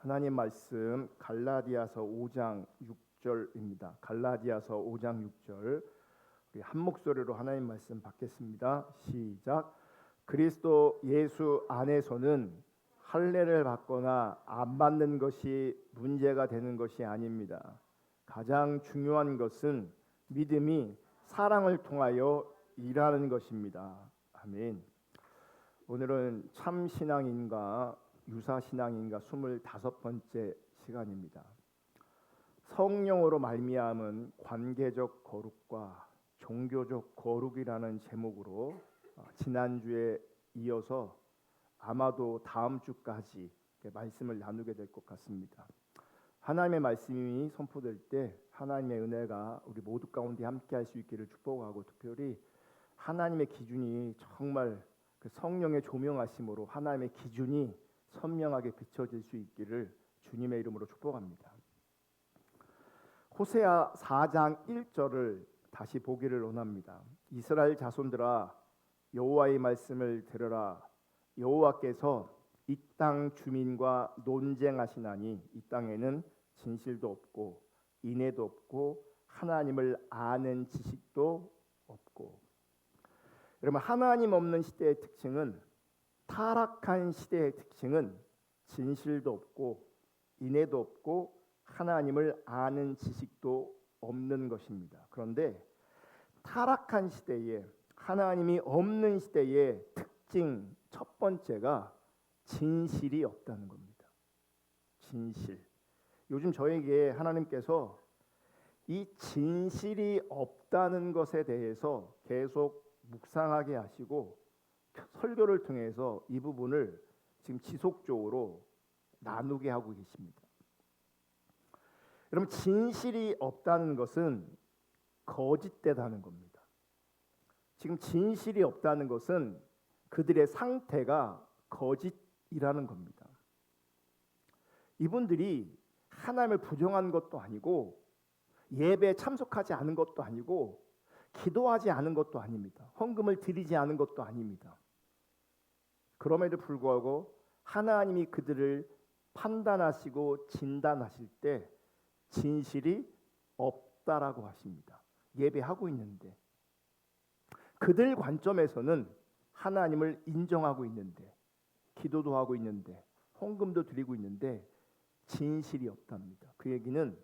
하나님 말씀 갈라디아서 5장 6절입니다. 갈라디아서 5장 6절 우리 한 목소리로 하나님 말씀 받겠습니다. 시작. 그리스도 예수 안에서는 할례를 받거나 안 받는 것이 문제가 되는 것이 아닙니다. 가장 중요한 것은 믿음이 사랑을 통하여 일하는 것입니다. 아멘. 오늘은 참신앙인가 유사신앙인가 25번째 시간입니다. 성령으로 말미암은 관계적 거룩과 종교적 거룩이라는 제목으로 지난주에 이어서 아마도 다음 주까지 말씀을 나누게 될 것 같습니다. 하나님의 말씀이 선포될 때 하나님의 은혜가 우리 모두 가운데 함께 할 수 있기를 축복하고, 특별히 하나님의 기준이 정말 그 성령의 조명하심으로 하나님의 기준이 선명하게 비춰질 수 있기를 주님의 이름으로 축복합니다. 호세아 4장 1절을 다시 보기를 원합니다. 이스라엘 자손들아 여호와의 말씀을 들으라. 여호와께서 이 땅 주민과 논쟁하시나니 이 땅에는 진실도 없고 인애도 없고 하나님을 아는 지식도 없고. 여러분, 하나님 없는 시대의 특징은, 타락한 시대의 특징은 진실도 없고 인애도 없고 하나님을 아는 지식도 없는 것입니다. 그런데 타락한 시대에, 하나님이 없는 시대의 특징 첫 번째가 진실이 없다는 겁니다. 진실. 요즘 저에게 하나님께서 이 진실이 없다는 것에 대해서 계속 묵상하게 하시고 설교를 통해서 이 부분을 지금 지속적으로 나누게 하고 계십니다. 여러분, 진실이 없다는 것은 거짓되다는 겁니다. 지금 진실이 없다는 것은 그들의 상태가 거짓이라는 겁니다. 이분들이 하나님을 부정한 것도 아니고 예배에 참석하지 않은 것도 아니고 기도하지 않은 것도 아닙니다. 헌금을 드리지 않은 것도 아닙니다. 그럼에도 불구하고 하나님이 그들을 판단하시고 진단하실 때 진실이 없다라고 하십니다. 예배하고 있는데, 그들 관점에서는 하나님을 인정하고 있는데, 기도도 하고 있는데, 헌금도 드리고 있는데 진실이 없답니다. 그 얘기는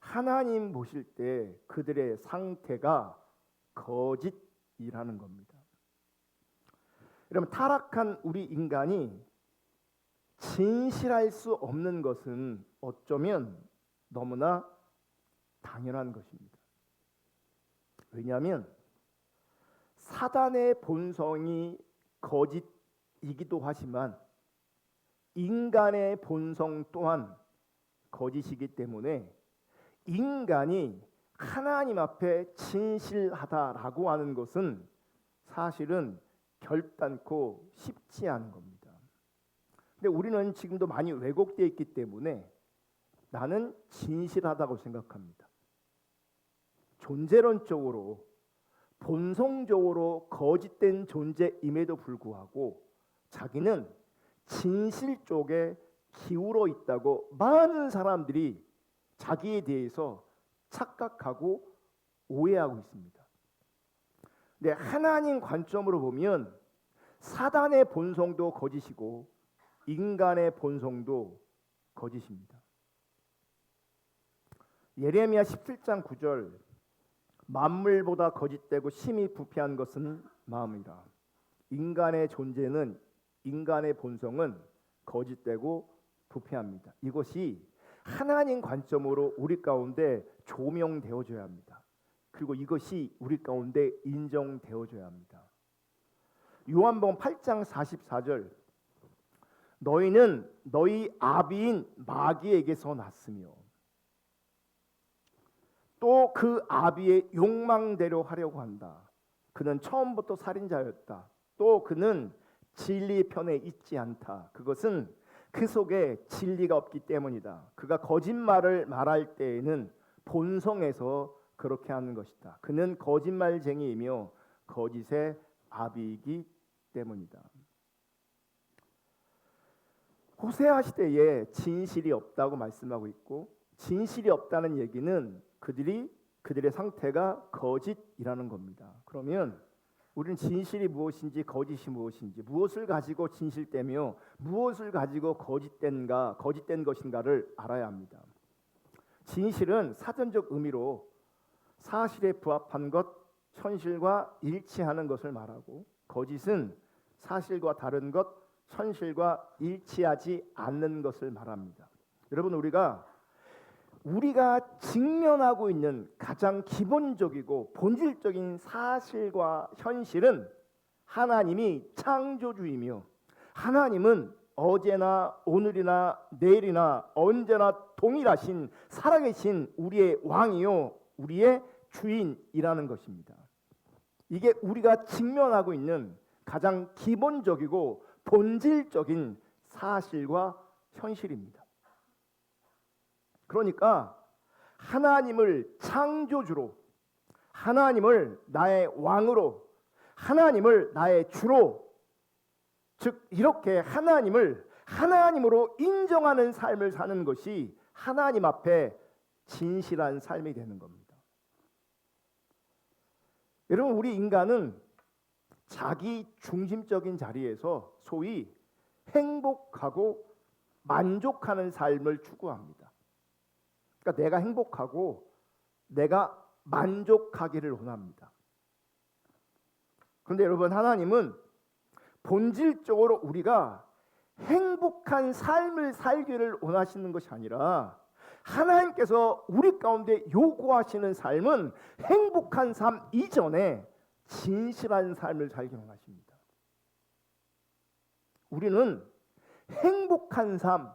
하나님 보실 때 그들의 상태가 거짓이라는 겁니다. 여러분, 타락한 우리 인간이 진실할 수 없는 것은 어쩌면 너무나 당연한 것입니다. 왜냐하면 사단의 본성이 거짓이기도 하지만 인간의 본성 또한 거짓이기 때문에 인간이 하나님 앞에 진실하다라고 하는 것은 사실은 결단코 쉽지 않은 겁니다. 근데 우리는 지금도 많이 왜곡되어 있기 때문에 나는 진실하다고 생각합니다. 존재론적으로, 본성적으로 거짓된 존재임에도 불구하고 자기는 진실 쪽에 기울어 있다고 많은 사람들이 자기에 대해서 착각하고 오해하고 있습니다. 근데 하나님 관점으로 보면 사단의 본성도 거짓이고 인간의 본성도 거짓입니다. 예레미야 17장 9절, 만물보다 거짓되고 심히 부패한 것은 마음이라. 인간의 존재는, 인간의 본성은 거짓되고 부패합니다. 이것이 하나님 관점으로 우리 가운데 조명되어져야 합니다. 그리고 이것이 우리 가운데 인정되어져야 합니다. 요한복음 8장 44절, 너희는 너희 아비인 마귀에게서 났으며 또 그 아비의 욕망대로 하려고 한다. 그는 처음부터 살인자였다. 또 그는 진리 편에 있지 않다. 그것은 그 속에 진리가 없기 때문이다. 그가 거짓말을 말할 때에는 본성에서 그렇게 하는 것이다. 그는 거짓말쟁이이며 거짓의 아비이기 때문이다. 호세아 시대에 진실이 없다고 말씀하고 있고, 진실이 없다는 얘기는 그들의 상태가 거짓이라는 겁니다. 그러면 우리는 진실이 무엇인지 거짓이 무엇인지, 무엇을 가지고 진실되며 무엇을 가지고 거짓된 것인가를 알아야 합니다. 진실은 사전적 의미로 사실에 부합한 것, 현실과 일치하는 것을 말하고, 거짓은 사실과 다른 것, 현실과 일치하지 않는 것을 말합니다. 여러분, 우리가 직면하고 있는 가장 기본적이고 본질적인 사실과 현실은 하나님이 창조주이며, 하나님은 어제나 오늘이나 내일이나 언제나 동일하신 살아계신 우리의 왕이요 우리의 주인이라는 것입니다. 이게 우리가 직면하고 있는 가장 기본적이고 본질적인 사실과 현실입니다. 그러니까 하나님을 창조주로, 하나님을 나의 왕으로, 하나님을 나의 주로, 즉 이렇게 하나님으로 인정하는 삶을 사는 것이 하나님 앞에 진실한 삶이 되는 겁니다. 여러분, 우리 인간은 자기 중심적인 자리에서 소위 행복하고 만족하는 삶을 추구합니다. 그러니까 내가 행복하고 내가 만족하기를 원합니다. 그런데 여러분, 하나님은 본질적으로 우리가 행복한 삶을 살기를 원하시는 것이 아니라, 하나님께서 우리 가운데 요구하시는 삶은 행복한 삶 이전에 진실한 삶을 살기 원하십니다. 우리는 행복한 삶,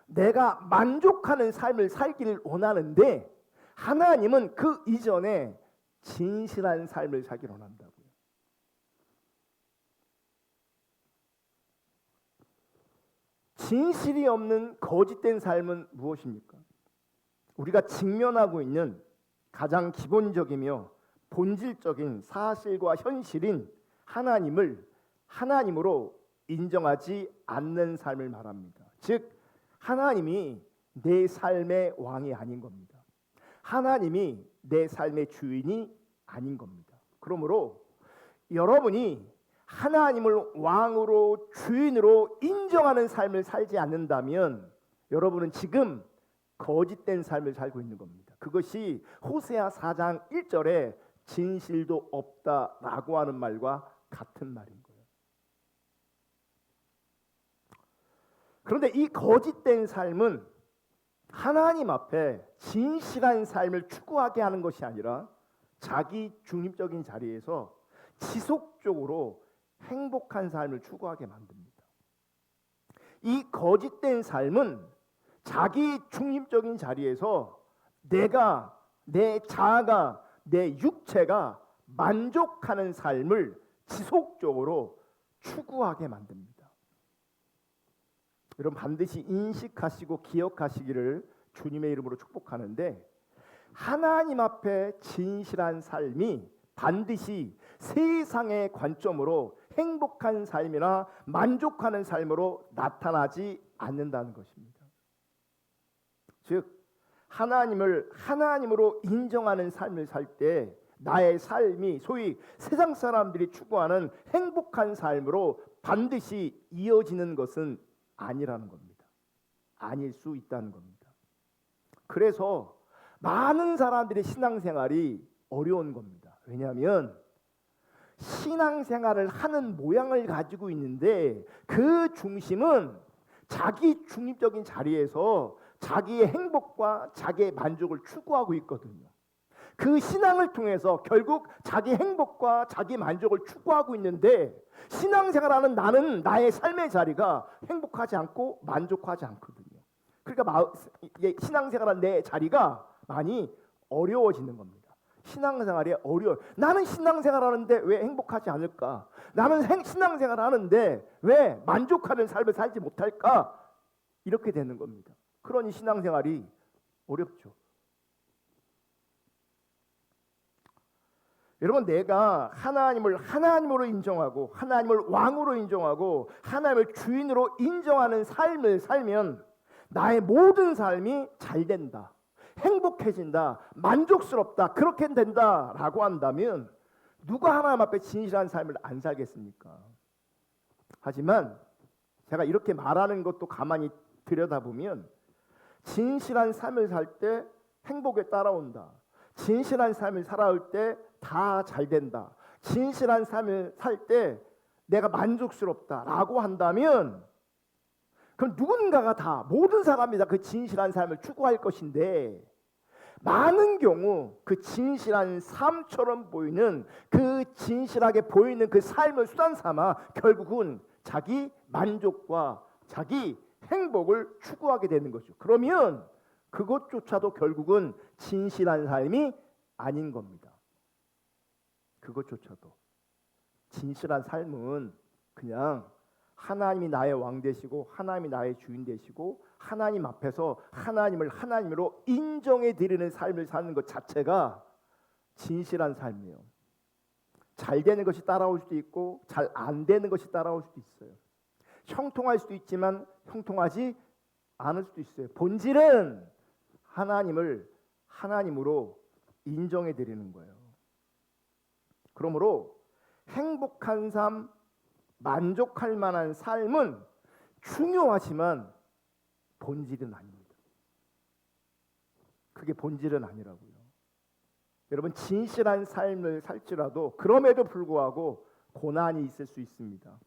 내가 만족하는 삶을 살기를 원하는데, 하나님은 그 이전에 진실한 삶을 살기를 원한다고요. 진실이 없는 거짓된 삶은 무엇입니까? 우리가 직면하고 있는 가장 기본적이며 본질적인 사실과 현실인 하나님으로 인정하지 않는 삶을 말합니다. 즉, 하나님이 내 삶의 왕이 아닌 겁니다. 하나님이 내 삶의 주인이 아닌 겁니다. 그러므로 여러분이 하나님을 왕으로, 주인으로 인정하는 삶을 살지 않는다면 여러분은 지금 거짓된 삶을 살고 있는 겁니다. 그것이 호세아 4장 1절에 진실도 없다라고 하는 말과 같은 말인 거예요. 그런데 이 거짓된 삶은 하나님 앞에 진실한 삶을 추구하게 하는 것이 아니라 자기 중립적인 자리에서 지속적으로 행복한 삶을 추구하게 만듭니다. 이 거짓된 삶은 자기 중립적인 자리에서 내 자아가, 내 육체가 만족하는 삶을 지속적으로 추구하게 만듭니다. 여러분, 반드시 인식하시고 기억하시기를 주님의 이름으로 축복하는데, 하나님 앞에 진실한 삶이 반드시 세상의 관점으로 행복한 삶이나 만족하는 삶으로 나타나지 않는다는 것입니다. 즉, 하나님으로 인정하는 삶을 살 때 나의 삶이 소위 세상 사람들이 추구하는 행복한 삶으로 반드시 이어지는 것은 아니라는 겁니다. 아닐 수 있다는 겁니다. 그래서 많은 사람들의 신앙생활이 어려운 겁니다. 왜냐하면 신앙생활을 하는 모양을 가지고 있는데 그 중심은 자기 중립적인 자리에서 자기의 행복과 자기의 만족을 추구하고 있거든요. 그 신앙을 통해서 결국 자기 행복과 자기 만족을 추구하고 있는데, 신앙생활하는 나는 나의 삶의 자리가 행복하지 않고 만족하지 않거든요. 그러니까 신앙생활하는 내 자리가 많이 어려워지는 겁니다. 신앙생활이 어려워. 나는 신앙생활하는데 왜 행복하지 않을까? 나는 신앙생활하는데 왜 만족하는 삶을 살지 못할까? 이렇게 되는 겁니다. 그러니 신앙생활이 어렵죠. 여러분, 내가 하나님을 하나님으로 인정하고 하나님을 왕으로 인정하고 하나님을 주인으로 인정하는 삶을 살면 나의 모든 삶이 잘 된다, 행복해진다, 만족스럽다, 그렇게 된다라고 한다면 누가 하나님 앞에 진실한 삶을 안 살겠습니까? 하지만 제가 이렇게 말하는 것도 가만히 들여다보면 진실한 삶을 살 때 행복에 따라온다, 진실한 삶을 살아올 때 다 잘 된다, 진실한 삶을 살 때 내가 만족스럽다라고 한다면 그럼 누군가가 다, 모든 사람이 다 그 진실한 삶을 추구할 것인데, 많은 경우 그 진실한 삶처럼 보이는, 그 진실하게 보이는 그 삶을 수단 삼아 결국은 자기 만족과 자기 행복을 추구하게 되는 거죠. 그러면 그것조차도 결국은 진실한 삶이 아닌 겁니다. 그것조차도 진실한 삶은 그냥 하나님이 나의 왕 되시고 하나님이 나의 주인 되시고 하나님 앞에서 하나님을 하나님으로 인정해 드리는 삶을 사는 것 자체가 진실한 삶이에요. 잘 되는 것이 따라올 수도 있고 잘 안 되는 것이 따라올 수도 있어요. 형통할 수도 있지만 형통하지 않을 수도 있어요. 본질은 하나님을 하나님으로 인정해 드리는 거예요. 그러므로 행복한 삶, 만족할 만한 삶은 중요하지만 본질은 아닙니다. 그게 본질은 아니라고요. 여러분, 진실한 삶을 살지라도 그럼에도 불구하고 고난이 있을 수 있습니다.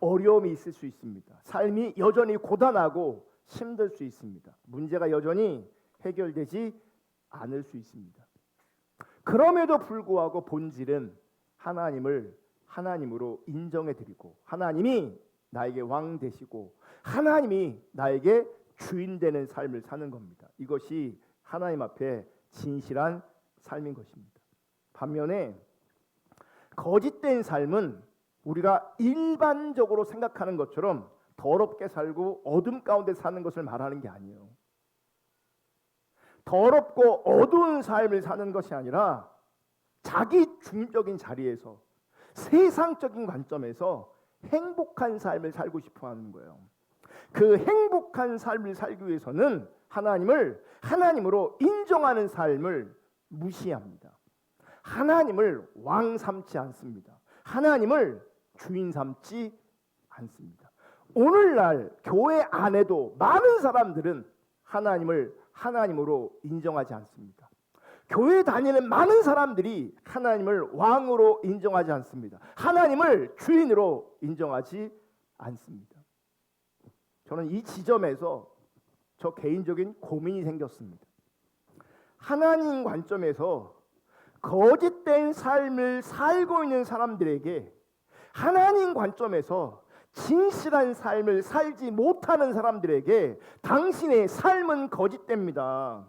어려움이 있을 수 있습니다. 삶이 여전히 고단하고 힘들 수 있습니다. 문제가 여전히 해결되지 않을 수 있습니다. 그럼에도 불구하고 본질은 하나님을 하나님으로 인정해 드리고 하나님이 나에게 왕 되시고 하나님이 나에게 주인 되는 삶을 사는 겁니다. 이것이 하나님 앞에 진실한 삶인 것입니다. 반면에 거짓된 삶은 우리가 일반적으로 생각하는 것처럼 더럽게 살고 어둠 가운데 사는 것을 말하는 게 아니에요. 더럽고 어두운 삶을 사는 것이 아니라 자기 중적인 자리에서 세상적인 관점에서 행복한 삶을 살고 싶어 하는 거예요. 그 행복한 삶을 살기 위해서는 하나님을 하나님으로 인정하는 삶을 무시합니다. 하나님을 왕 삼지 않습니다. 하나님을 주인 삼지 않습니다. 오늘날 교회 안에도 많은 사람들은 하나님을 하나님으로 인정하지 않습니다. 교회 다니는 많은 사람들이 하나님을 왕으로 인정하지 않습니다. 하나님을 주인으로 인정하지 않습니다. 저는 이 지점에서 저 개인적인 고민이 생겼습니다. 하나님 관점에서 거짓된 삶을 살고 있는 사람들에게 하나님 관점에서 진실한 삶을 살지 못하는 사람들에게 당신의 삶은 거짓됩니다.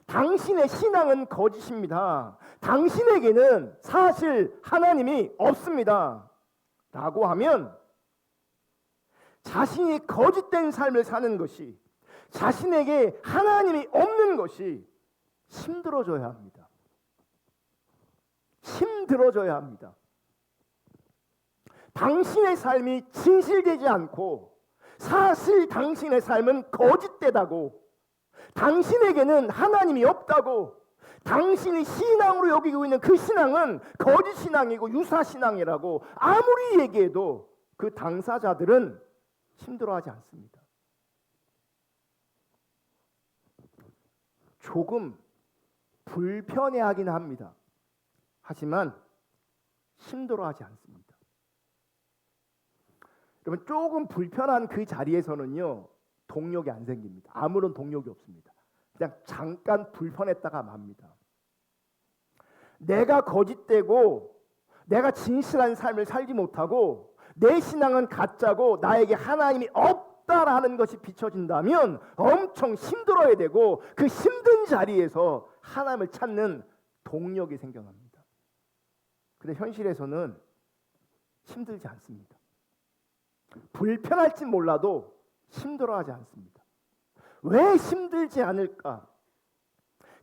당신의 신앙은 거짓입니다. 당신에게는 사실 하나님이 없습니다. 라고 하면 자신이 거짓된 삶을 사는 것이, 자신에게 하나님이 없는 것이 힘들어져야 합니다. 힘들어져야 합니다. 당신의 삶이 진실되지 않고 사실 당신의 삶은 거짓되다고, 당신에게는 하나님이 없다고, 당신이 신앙으로 여기고 있는 그 신앙은 거짓 신앙이고 유사 신앙이라고 아무리 얘기해도 그 당사자들은 힘들어하지 않습니다. 조금 불편해하긴 합니다. 하지만 힘들어하지 않습니다. 여러분, 조금 불편한 그 자리에서는요, 동력이 안 생깁니다. 아무런 동력이 없습니다. 그냥 잠깐 불편했다가 맙니다. 내가 거짓되고 내가 진실한 삶을 살지 못하고 내 신앙은 가짜고 나에게 하나님이 없다라는 것이 비춰진다면 엄청 힘들어야 되고, 그 힘든 자리에서 하나님을 찾는 동력이 생겨납니다. 근데 현실에서는 힘들지 않습니다. 불편할지 몰라도 힘들어하지 않습니다. 왜 힘들지 않을까?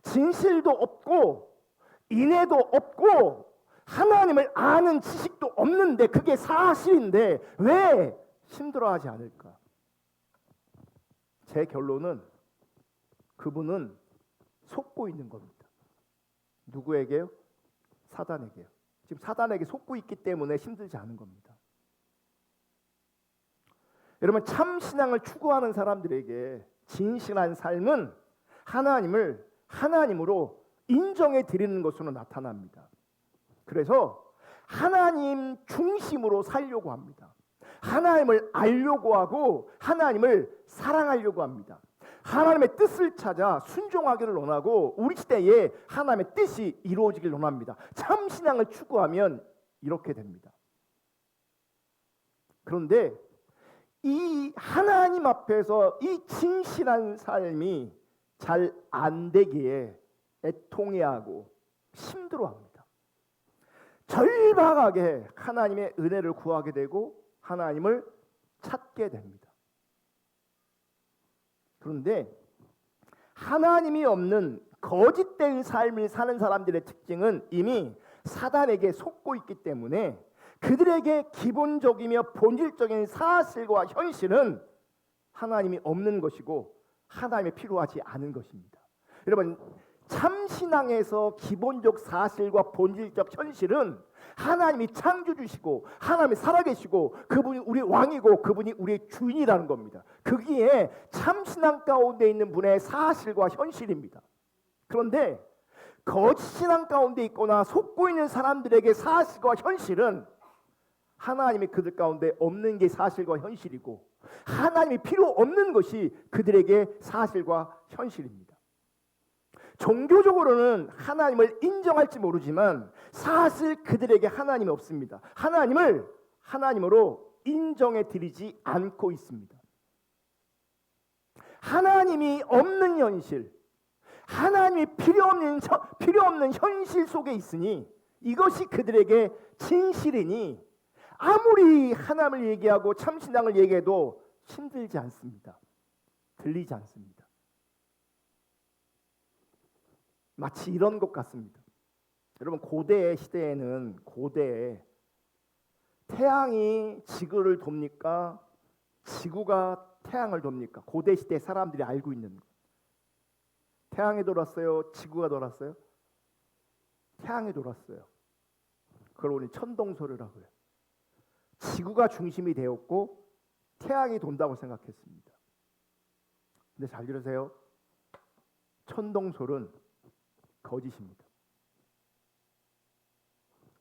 진실도 없고 인애도 없고 하나님을 아는 지식도 없는데 그게 사실인데 왜 힘들어하지 않을까? 제 결론은 그분은 속고 있는 겁니다. 누구에게요? 사단에게요. 지금 사단에게 속고 있기 때문에 힘들지 않은 겁니다. 여러분, 참 신앙을 추구하는 사람들에게 진실한 삶은 하나님을 하나님으로 인정해 드리는 것으로 나타납니다. 그래서 하나님 중심으로 살려고 합니다. 하나님을 알려고 하고 하나님을 사랑하려고 합니다. 하나님의 뜻을 찾아 순종하기를 원하고 우리 시대에 하나님의 뜻이 이루어지길 원합니다. 참 신앙을 추구하면 이렇게 됩니다. 그런데 이 하나님 앞에서 이 진실한 삶이 잘 안 되기에 애통해하고 힘들어합니다. 절박하게 하나님의 은혜를 구하게 되고 하나님을 찾게 됩니다. 그런데 하나님이 없는 거짓된 삶을 사는 사람들의 특징은 이미 사단에게 속고 있기 때문에 그들에게 기본적이며 본질적인 사실과 현실은 하나님이 없는 것이고 하나님이 필요하지 않은 것입니다. 여러분, 참신앙에서 기본적 사실과 본질적 현실은 하나님이 창조주시고 하나님이 살아계시고 그분이 우리 왕이고 그분이 우리의 주인이라는 겁니다. 거기에 참신앙 가운데 있는 분의 사실과 현실입니다. 그런데 거짓신앙 가운데 있거나 속고 있는 사람들에게 사실과 현실은 하나님이 그들 가운데 없는 게 사실과 현실이고 하나님이 필요 없는 것이 그들에게 사실과 현실입니다. 종교적으로는 하나님을 인정할지 모르지만 사실 그들에게 하나님이 없습니다. 하나님을 하나님으로 인정해 드리지 않고 있습니다. 하나님이 없는 현실, 하나님이 필요 없는 현실 속에 있으니 이것이 그들에게 진실이니 아무리 하나님을 얘기하고 참신앙을 얘기해도 힘들지 않습니다. 들리지 않습니다. 마치 이런 것 같습니다. 여러분, 고대의 시대에는 고대에 태양이 지구를 돕니까? 지구가 태양을 돕니까? 고대 시대 사람들이 알고 있는 것. 태양이 돌았어요? 지구가 돌았어요? 태양이 돌았어요. 그걸 우리 천동설이라고 해요. 지구가 중심이 되었고 태양이 돈다고 생각했습니다. 근데 잘 들으세요. 천동설은 거짓입니다.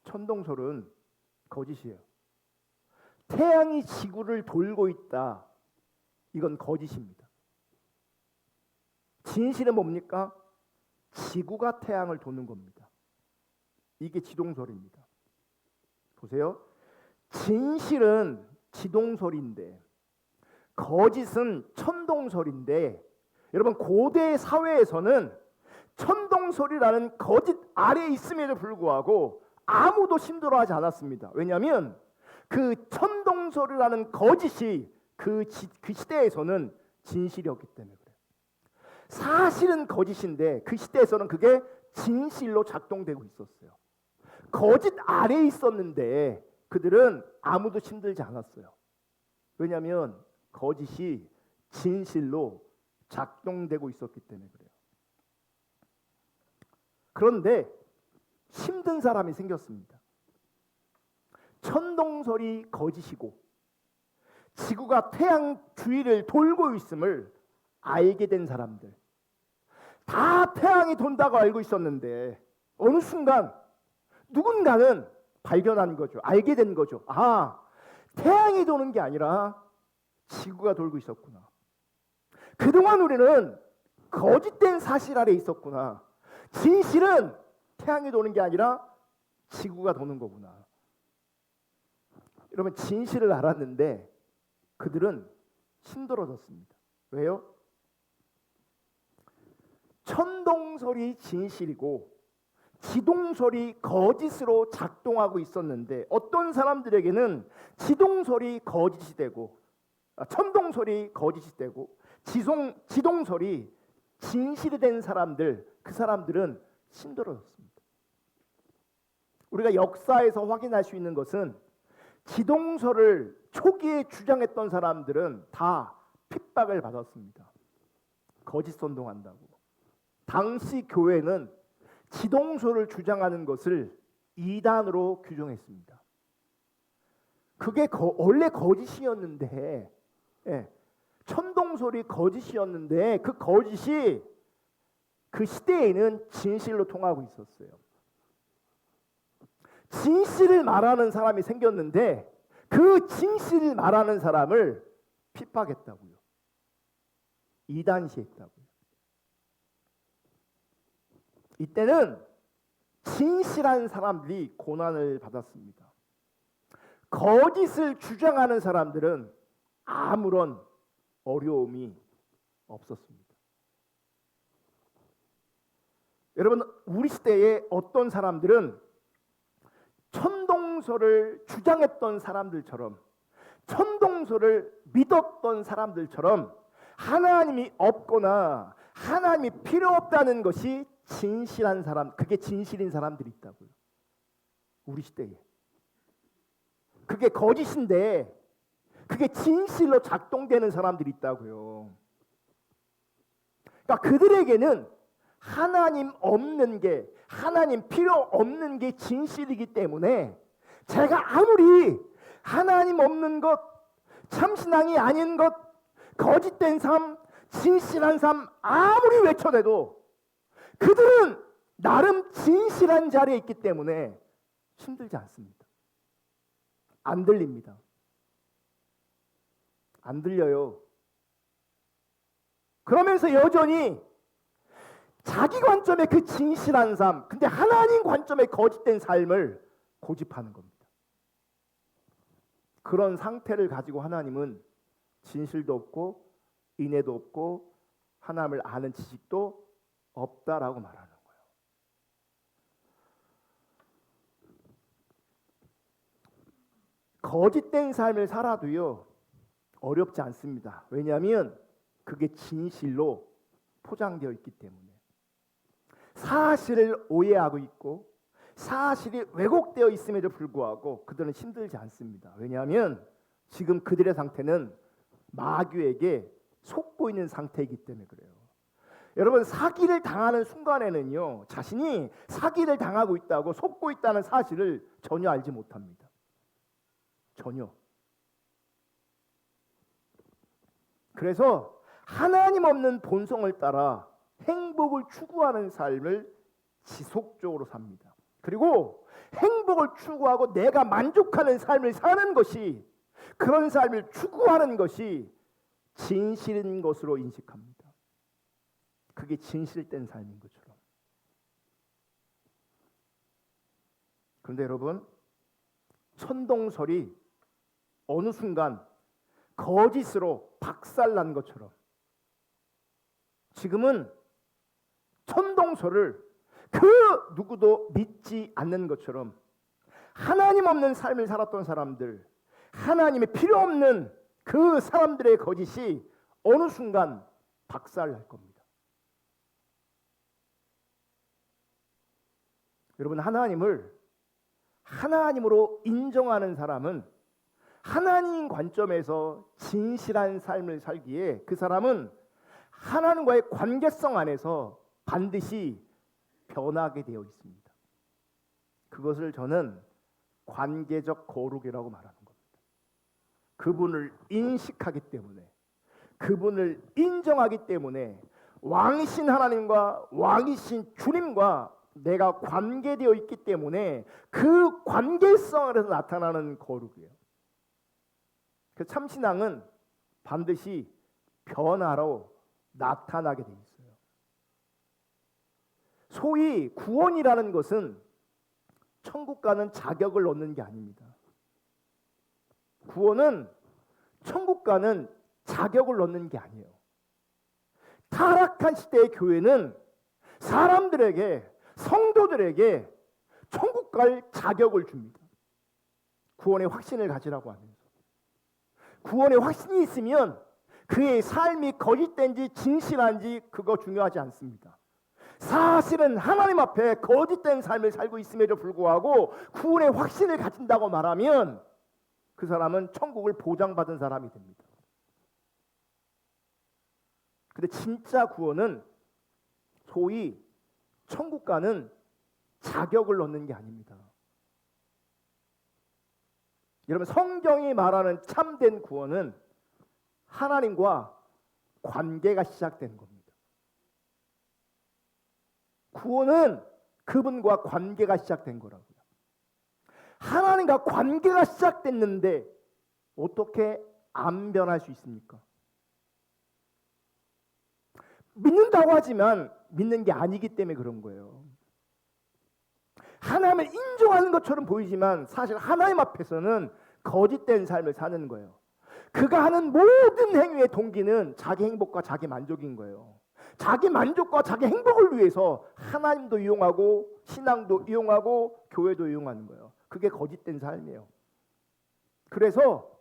천동설은 거짓이에요. 태양이 지구를 돌고 있다. 이건 거짓입니다. 진실은 뭡니까? 지구가 태양을 도는 겁니다. 이게 지동설입니다. 보세요. 진실은 지동설인데 거짓은 천동설인데 여러분, 고대 사회에서는 천동설이라는 거짓 아래에 있음에도 불구하고 아무도 힘들어하지 않았습니다. 왜냐하면 그 천동설이라는 거짓이 그 시대에서는 진실이었기 때문에 그래요. 사실은 거짓인데 그 시대에서는 그게 진실로 작동되고 있었어요. 거짓 아래에 있었는데 그들은 아무도 힘들지 않았어요. 왜냐하면 거짓이 진실로 작동되고 있었기 때문에 그래요. 그런데 힘든 사람이 생겼습니다. 천동설이 거짓이고 지구가 태양 주위를 돌고 있음을 알게 된 사람들, 다 태양이 돈다고 알고 있었는데 어느 순간 누군가는 발견한 거죠. 알게 된 거죠. 아, 태양이 도는 게 아니라 지구가 돌고 있었구나. 그동안 우리는 거짓된 사실 아래 있었구나. 진실은 태양이 도는 게 아니라 지구가 도는 거구나. 여러분, 진실을 알았는데 그들은 힘들어졌습니다. 왜요? 천동설이 진실이고 지동설이 거짓으로 작동하고 있었는데 어떤 사람들에게는 지동설이 거짓이 되고 천동설이 거짓이 되고 지동설이 진실이 된 사람들, 그 사람들은 힘들어졌습니다. 우리가 역사에서 확인할 수 있는 것은 지동설을 초기에 주장했던 사람들은 다 핍박을 받았습니다. 거짓 선동한다고. 당시 교회는 지동설을 주장하는 것을 이단으로 규정했습니다. 그게 원래 거짓이었는데, 천동설이 거짓이었는데 그 거짓이 그 시대에는 진실로 통하고 있었어요. 진실을 말하는 사람이 생겼는데 그 진실을 말하는 사람을 핍박했다고요. 이단시했다고요. 이때는 진실한 사람들이 고난을 받았습니다. 거짓을 주장하는 사람들은 아무런 어려움이 없었습니다. 여러분, 우리 시대에 어떤 사람들은 천동설을 주장했던 사람들처럼, 천동설을 믿었던 사람들처럼 하나님이 없거나 하나님이 필요 없다는 것이 진실한 사람, 그게 진실인 사람들이 있다고요. 우리 시대에. 그게 거짓인데 그게 진실로 작동되는 사람들이 있다고요. 그러니까 그들에게는 하나님 없는 게, 하나님 필요 없는 게 진실이기 때문에 제가 아무리 하나님 없는 것, 참신앙이 아닌 것, 거짓된 삶, 진실한 삶 아무리 외쳐대도 그들은 나름 진실한 자리에 있기 때문에 힘들지 않습니다. 안 들립니다. 안 들려요. 그러면서 여전히 자기 관점의 그 진실한 삶, 근데 하나님 관점의 거짓된 삶을 고집하는 겁니다. 그런 상태를 가지고 하나님은 진실도 없고 인애도 없고 하나님을 아는 지식도 없다라고 말하는 거예요. 거짓된 삶을 살아도요 어렵지 않습니다. 왜냐하면 그게 진실로 포장되어 있기 때문에. 사실을 오해하고 있고 사실이 왜곡되어 있음에도 불구하고 그들은 힘들지 않습니다. 왜냐하면 지금 그들의 상태는 마귀에게 속고 있는 상태이기 때문에 그래요. 여러분, 사기를 당하는 순간에는요 자신이 사기를 당하고 있다고, 속고 있다는 사실을 전혀 알지 못합니다. 전혀. 그래서 하나님 없는 본성을 따라 행복을 추구하는 삶을 지속적으로 삽니다. 그리고 행복을 추구하고 내가 만족하는 삶을 사는 것이, 그런 삶을 추구하는 것이 진실인 것으로 인식합니다. 그게 진실된 삶인 것처럼. 그런데 여러분, 천동설이 어느 순간 거짓으로 박살난 것처럼 지금은 천동설을 그 누구도 믿지 않는 것처럼 하나님 없는 삶을 살았던 사람들, 하나님의 필요 없는 그 사람들의 거짓이 어느 순간 박살날 겁니다. 여러분, 하나님을 하나님으로 인정하는 사람은 하나님 관점에서 진실한 삶을 살기에 그 사람은 하나님과의 관계성 안에서 반드시 변하게 되어 있습니다. 그것을 저는 관계적 거룩이라고 말하는 겁니다. 그분을 인식하기 때문에, 그분을 인정하기 때문에 왕이신 하나님과 왕이신 주님과 내가 관계되어 있기 때문에 그 관계성 안에서 나타나는 거룩이에요. 그 참신앙은 반드시 변화로 나타나게 돼 있어요. 소위 구원이라는 것은 천국 가는 자격을 얻는 게 아닙니다. 구원은 천국 가는 자격을 얻는 게 아니에요. 타락한 시대의 교회는 사람들에게, 성도들에게 천국 갈 자격을 줍니다. 구원의 확신을 가지라고 하면서. 구원의 확신이 있으면 그의 삶이 거짓된지 진실한지 그거 중요하지 않습니다. 사실은 하나님 앞에 거짓된 삶을 살고 있음에도 불구하고 구원의 확신을 가진다고 말하면 그 사람은 천국을 보장받은 사람이 됩니다. 근데 진짜 구원은 소위 천국 가는 자격을 얻는 게 아닙니다. 여러분, 성경이 말하는 참된 구원은 하나님과 관계가 시작되는 겁니다. 구원은 그분과 관계가 시작된 거라고요. 하나님과 관계가 시작됐는데 어떻게 안 변할 수 있습니까? 믿는다고 하지만 믿는 게 아니기 때문에 그런 거예요. 하나님을 인정하는 것처럼 보이지만 사실 하나님 앞에서는 거짓된 삶을 사는 거예요. 그가 하는 모든 행위의 동기는 자기 행복과 자기 만족인 거예요. 자기 만족과 자기 행복을 위해서 하나님도 이용하고 신앙도 이용하고 교회도 이용하는 거예요. 그게 거짓된 삶이에요. 그래서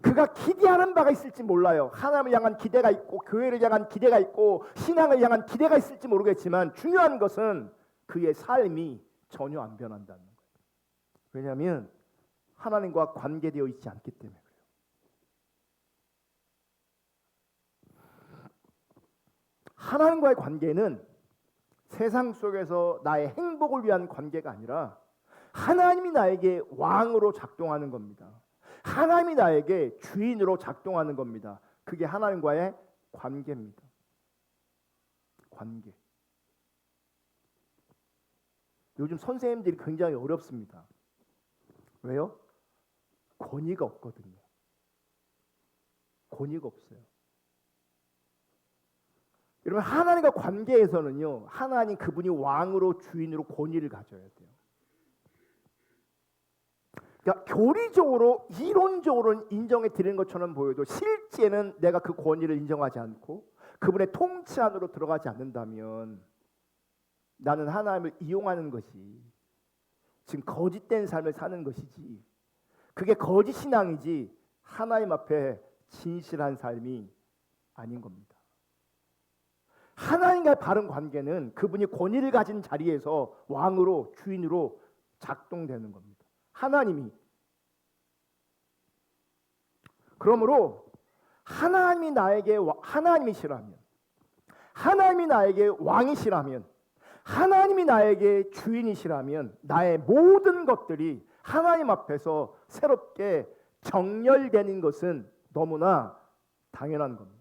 그가 기대하는 바가 있을지 몰라요. 하나님을 향한 기대가 있고 교회를 향한 기대가 있고 신앙을 향한 기대가 있을지 모르겠지만 중요한 것은 그의 삶이 전혀 안 변한다는 거예요. 왜냐하면 하나님과 관계되어 있지 않기 때문에 그래요. 하나님과의 관계는 세상 속에서 나의 행복을 위한 관계가 아니라 하나님이 나에게 왕으로 작동하는 겁니다. 하나님이 나에게 주인으로 작동하는 겁니다. 그게 하나님과의 관계입니다. 관계. 요즘 선생님들이 굉장히 어렵습니다. 왜요? 권위가 없거든요. 권위가 없어요. 여러분, 하나님과 관계에서는요, 하나님 그분이 왕으로 주인으로 권위를 가져야 돼요. 그러니까 교리적으로 이론적으로는 인정해 드리는 것처럼 보여도 실제는 내가 그 권위를 인정하지 않고 그분의 통치 안으로 들어가지 않는다면 나는 하나님을 이용하는 것이 지금 거짓된 삶을 사는 것이지, 그게 거짓 신앙이지 하나님 앞에 진실한 삶이 아닌 겁니다. 하나님과의 바른 관계는 그분이 권위를 가진 자리에서 왕으로 주인으로 작동되는 겁니다. 하나님이. 그러므로 하나님이 나에게 하나님이시라면, 하나님이 나에게 왕이시라면, 하나님이 나에게 주인이시라면 나의 모든 것들이 하나님 앞에서 새롭게 정렬되는 것은 너무나 당연한 겁니다.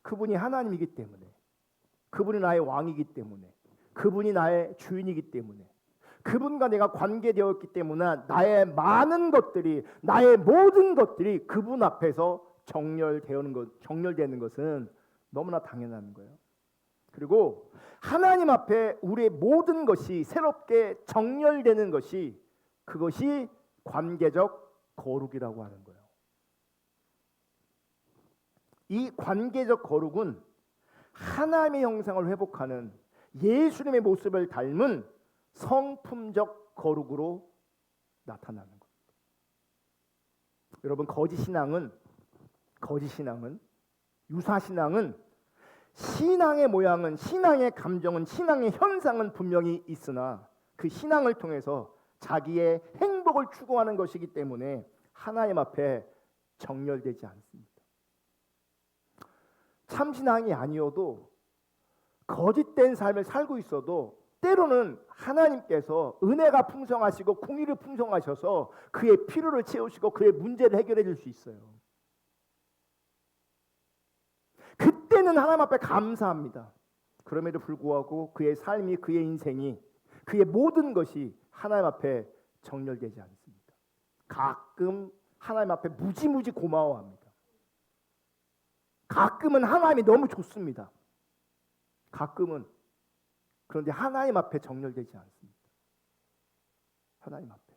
그분이 하나님이기 때문에, 그분이 나의 왕이기 때문에, 그분이 나의 주인이기 때문에, 그분과 내가 관계되었기 때문에 나의 많은 것들이, 나의 모든 것들이 그분 앞에서 정렬되는 것은 너무나 당연한 거예요. 그리고 하나님 앞에 우리의 모든 것이 새롭게 정렬되는 것이, 그것이 관계적 거룩이라고 하는 거예요. 이 관계적 거룩은 하나님의 형상을 회복하는 예수님의 모습을 닮은 성품적 거룩으로 나타나는 겁니다. 여러분, 거짓 신앙은 유사 신앙은 신앙의 모양은, 신앙의 감정은, 신앙의 현상은 분명히 있으나 그 신앙을 통해서 자기의 행복을 추구하는 것이기 때문에 하나님 앞에 정렬되지 않습니다. 참신앙이 아니어도 거짓된 삶을 살고 있어도 때로는 하나님께서 은혜가 풍성하시고 공의를 풍성하셔서 그의 필요를 채우시고 그의 문제를 해결해 줄 수 있어요. 그때는 하나님 앞에 감사합니다. 그럼에도 불구하고 그의 삶이, 그의 인생이, 그의 모든 것이 하나님 앞에 정렬되지 않습니다. 가끔 하나님 앞에 무지무지 고마워합니다. 가끔은 하나님이 너무 좋습니다. 가끔은. 그런데 하나님 앞에 정렬되지 않습니다. 하나님 앞에.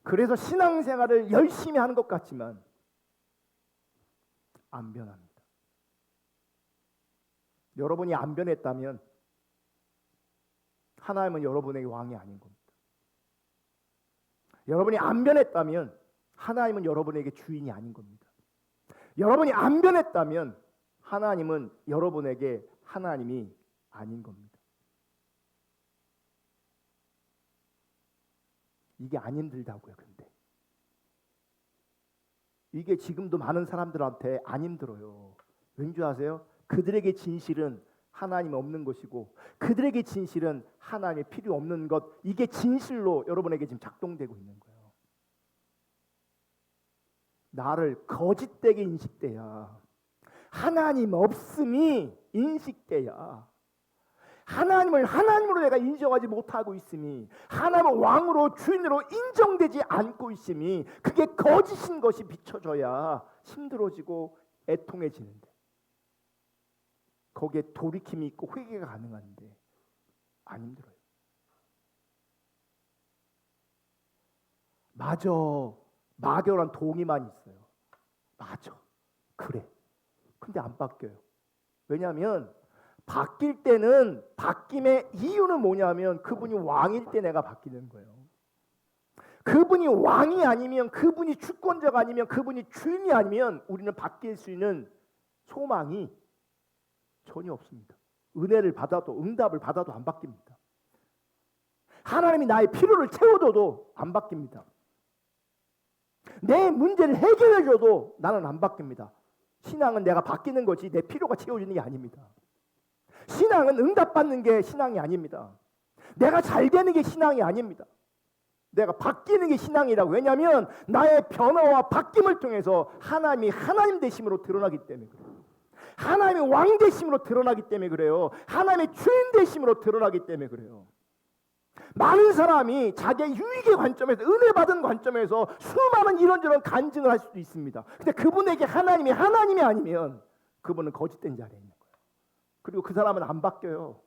그래서 신앙생활을 열심히 하는 것 같지만 안 변합니다. 여러분이 안 변했다면 하나님은 여러분에게 왕이 아닌 겁니다. 여러분이 안 변했다면 하나님은 여러분에게 주인이 아닌 겁니다. 여러분이 안 변했다면 하나님은 여러분에게 하나님이 아닌 겁니다. 이게 안 힘들다고요. 근데 이게 지금도 많은 사람들한테 안 힘들어요. 왠지 아세요? 그들에게 진실은 하나님이 없는 것이고 그들에게 진실은 하나님이 필요 없는 것, 이게 진실로 여러분에게 지금 작동되고 있는 거예요. 나를 거짓되게 인식돼야, 하나님 없음이 인식돼야, 하나님을 하나님으로 내가 인정하지 못하고 있음이, 하나님을 왕으로 주인으로 인정되지 않고 있음이, 그게 거짓인 것이 비춰져야 힘들어지고 애통해지는데, 거기에 돌이킴이 있고 회개가 가능한데 안 힘들어요. 맞아, 막연한 동의만 있어요. 맞아, 그래. 근데 안 바뀌어요. 왜냐하면 바뀔 때는, 바뀜의 이유는 뭐냐면 그분이 왕일 때 내가 바뀌는 거예요. 그분이 왕이 아니면, 그분이 주권자가 아니면, 그분이 주인이 아니면 우리는 바뀔 수 있는 소망이 전혀 없습니다. 은혜를 받아도, 응답을 받아도 안 바뀝니다. 하나님이 나의 필요를 채워줘도 안 바뀝니다. 내 문제를 해결해줘도 나는 안 바뀝니다. 신앙은 내가 바뀌는 거지 내 필요가 채워지는 게 아닙니다. 신앙은 응답받는 게 신앙이 아닙니다. 내가 잘 되는 게 신앙이 아닙니다. 내가 바뀌는 게 신앙이라고. 왜냐하면 나의 변화와 바뀜을 통해서 하나님이 하나님 되심으로 드러나기 때문에 그래요. 하나님이 왕 되심으로 드러나기 때문에 그래요. 하나님의 주인 되심으로 드러나기 때문에 그래요. 많은 사람이 자기의 유익의 관점에서, 은혜 받은 관점에서 수많은 이런저런 간증을 할 수도 있습니다. 근데 그분에게 하나님이 아니면 그분은 거짓된 자리에 있는 거예요. 그리고 그 사람은 안 바뀌어요.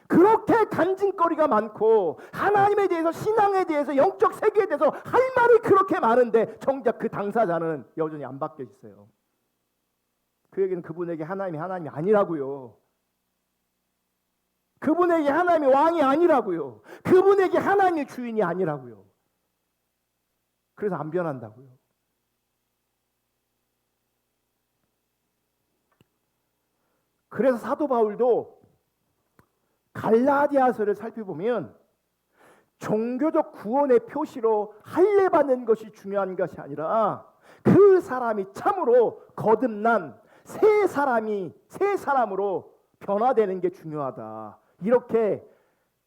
그렇게 간증거리가 많고 하나님에 대해서, 신앙에 대해서, 영적 세계에 대해서 할 말이 그렇게 많은데 정작 그 당사자는 여전히 안 바뀌어 있어요. 그에게는 그분에게 하나님이 아니라고요. 그분에게 하나님이 왕이 아니라고요. 그분에게 하나님이 주인이 아니라고요. 그래서 안 변한다고요. 그래서 사도 바울도 갈라디아서를 살펴보면 종교적 구원의 표시로 할례 받는 것이 중요한 것이 아니라 그 사람이 참으로 거듭난 새 사람으로 변화되는 게 중요하다. 이렇게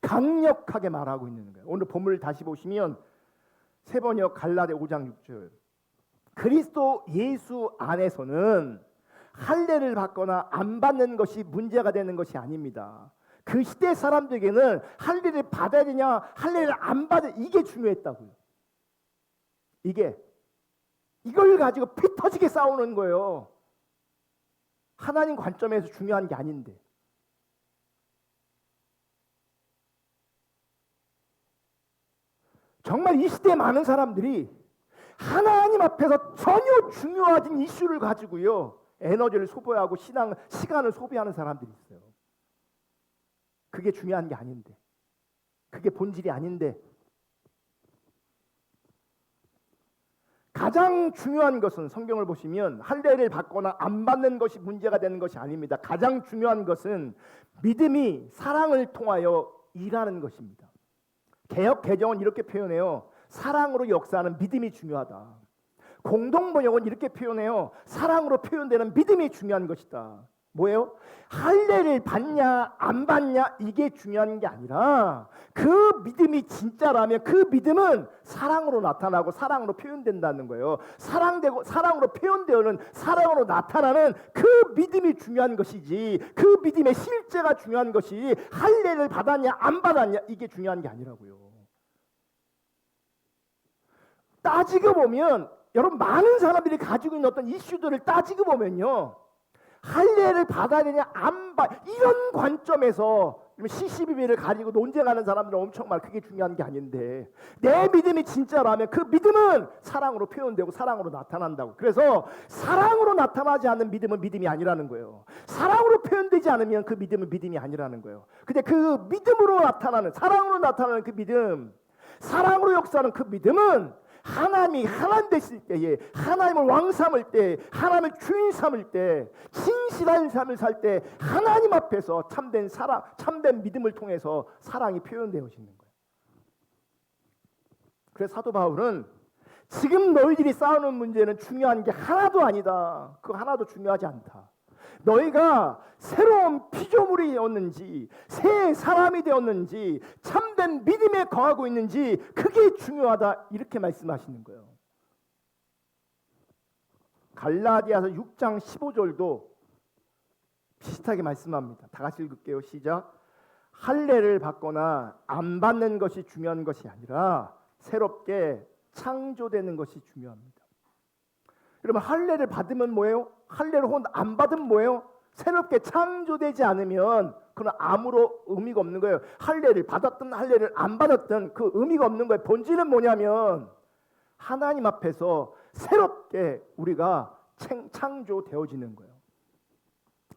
강력하게 말하고 있는 거예요. 오늘 본문을 다시 보시면 세번역 갈라디아 5장 6절. 그리스도 예수 안에서는 할례를 받거나 안 받는 것이 문제가 되는 것이 아닙니다. 그 시대 사람들에게는 할례를 받아야 되냐, 할례를 안 받아야, 이게 중요했다고요. 이걸 가지고 피 터지게 싸우는 거예요. 하나님 관점에서 중요한 게 아닌데. 정말 이 시대에 많은 사람들이 하나님 앞에서 전혀 중요하지 이슈를 가지고요, 에너지를 소비하고 시간을 소비하는 사람들이 있어요. 그게 중요한 게 아닌데, 그게 본질이 아닌데, 가장 중요한 것은, 성경을 보시면 할례를 받거나 안 받는 것이 문제가 되는 것이 아닙니다. 가장 중요한 것은 믿음이 사랑을 통하여 일하는 것입니다. 개역 개정은 이렇게 표현해요. 사랑으로 역사하는 믿음이 중요하다. 공동번역은 이렇게 표현해요. 사랑으로 표현되는 믿음이 중요한 것이다. 뭐예요? 할례를 받냐 안 받냐 이게 중요한 게 아니라 그 믿음이 진짜라면 그 믿음은 사랑으로 나타나고 사랑으로 표현된다는 거예요. 사랑으로 표현되는, 사랑으로 나타나는 그 믿음이 중요한 것이지, 그 믿음의 실제가 중요한 것이 할례를 받았냐 안 받았냐 이게 중요한 게 아니라고요. 따지고 보면, 여러분, 많은 사람들이 가지고 있는 어떤 이슈들을 따지고 보면요, 할례를 받아야 되냐 안 받, 이런 관점에서 시시비비를 가지고 논쟁하는 사람들은 엄청 많아. 그게 중요한 게 아닌데, 내 믿음이 진짜라면 그 믿음은 사랑으로 표현되고 사랑으로 나타난다고. 그래서 사랑으로 나타나지 않는 믿음은 믿음이 아니라는 거예요. 사랑으로 표현되지 않으면 그 믿음은 믿음이 아니라는 거예요. 근데 그 믿음으로 나타나는, 사랑으로 나타나는 그 믿음, 사랑으로 역사하는 그 믿음은 하나님이 하나님 되실 때에, 하나님을 왕 삼을 때, 하나님을 주인 삼을 때, 신실한 삶을 살 때 하나님 앞에서 참된 사랑, 참된 믿음을 통해서 사랑이 표현되어지는 거예요. 그래서 사도 바울은 지금 너희들이 싸우는 문제는 중요한 게 하나도 아니다. 그거 하나도 중요하지 않다. 너희가 새로운 피조물이 되었는지, 새 사람이 되었는지, 참된 믿음에 거하고 있는지 그게 중요하다. 이렇게 말씀하시는 거예요. 갈라디아서 6장 15절도 비슷하게 말씀합니다. 다 같이 읽을게요. 시작. 할례를 받거나 안 받는 것이 중요한 것이 아니라 새롭게 창조되는 것이 중요합니다. 여러분, 할례를 받으면 뭐예요? 할례를 혹은 안 받으면 뭐예요? 새롭게 창조되지 않으면 그건 아무런 의미가 없는 거예요. 할례를 받았든 할례를 안 받았든 그 의미가 없는 거예요. 본질은 뭐냐면 하나님 앞에서 새롭게 우리가 창조되어지는 거예요.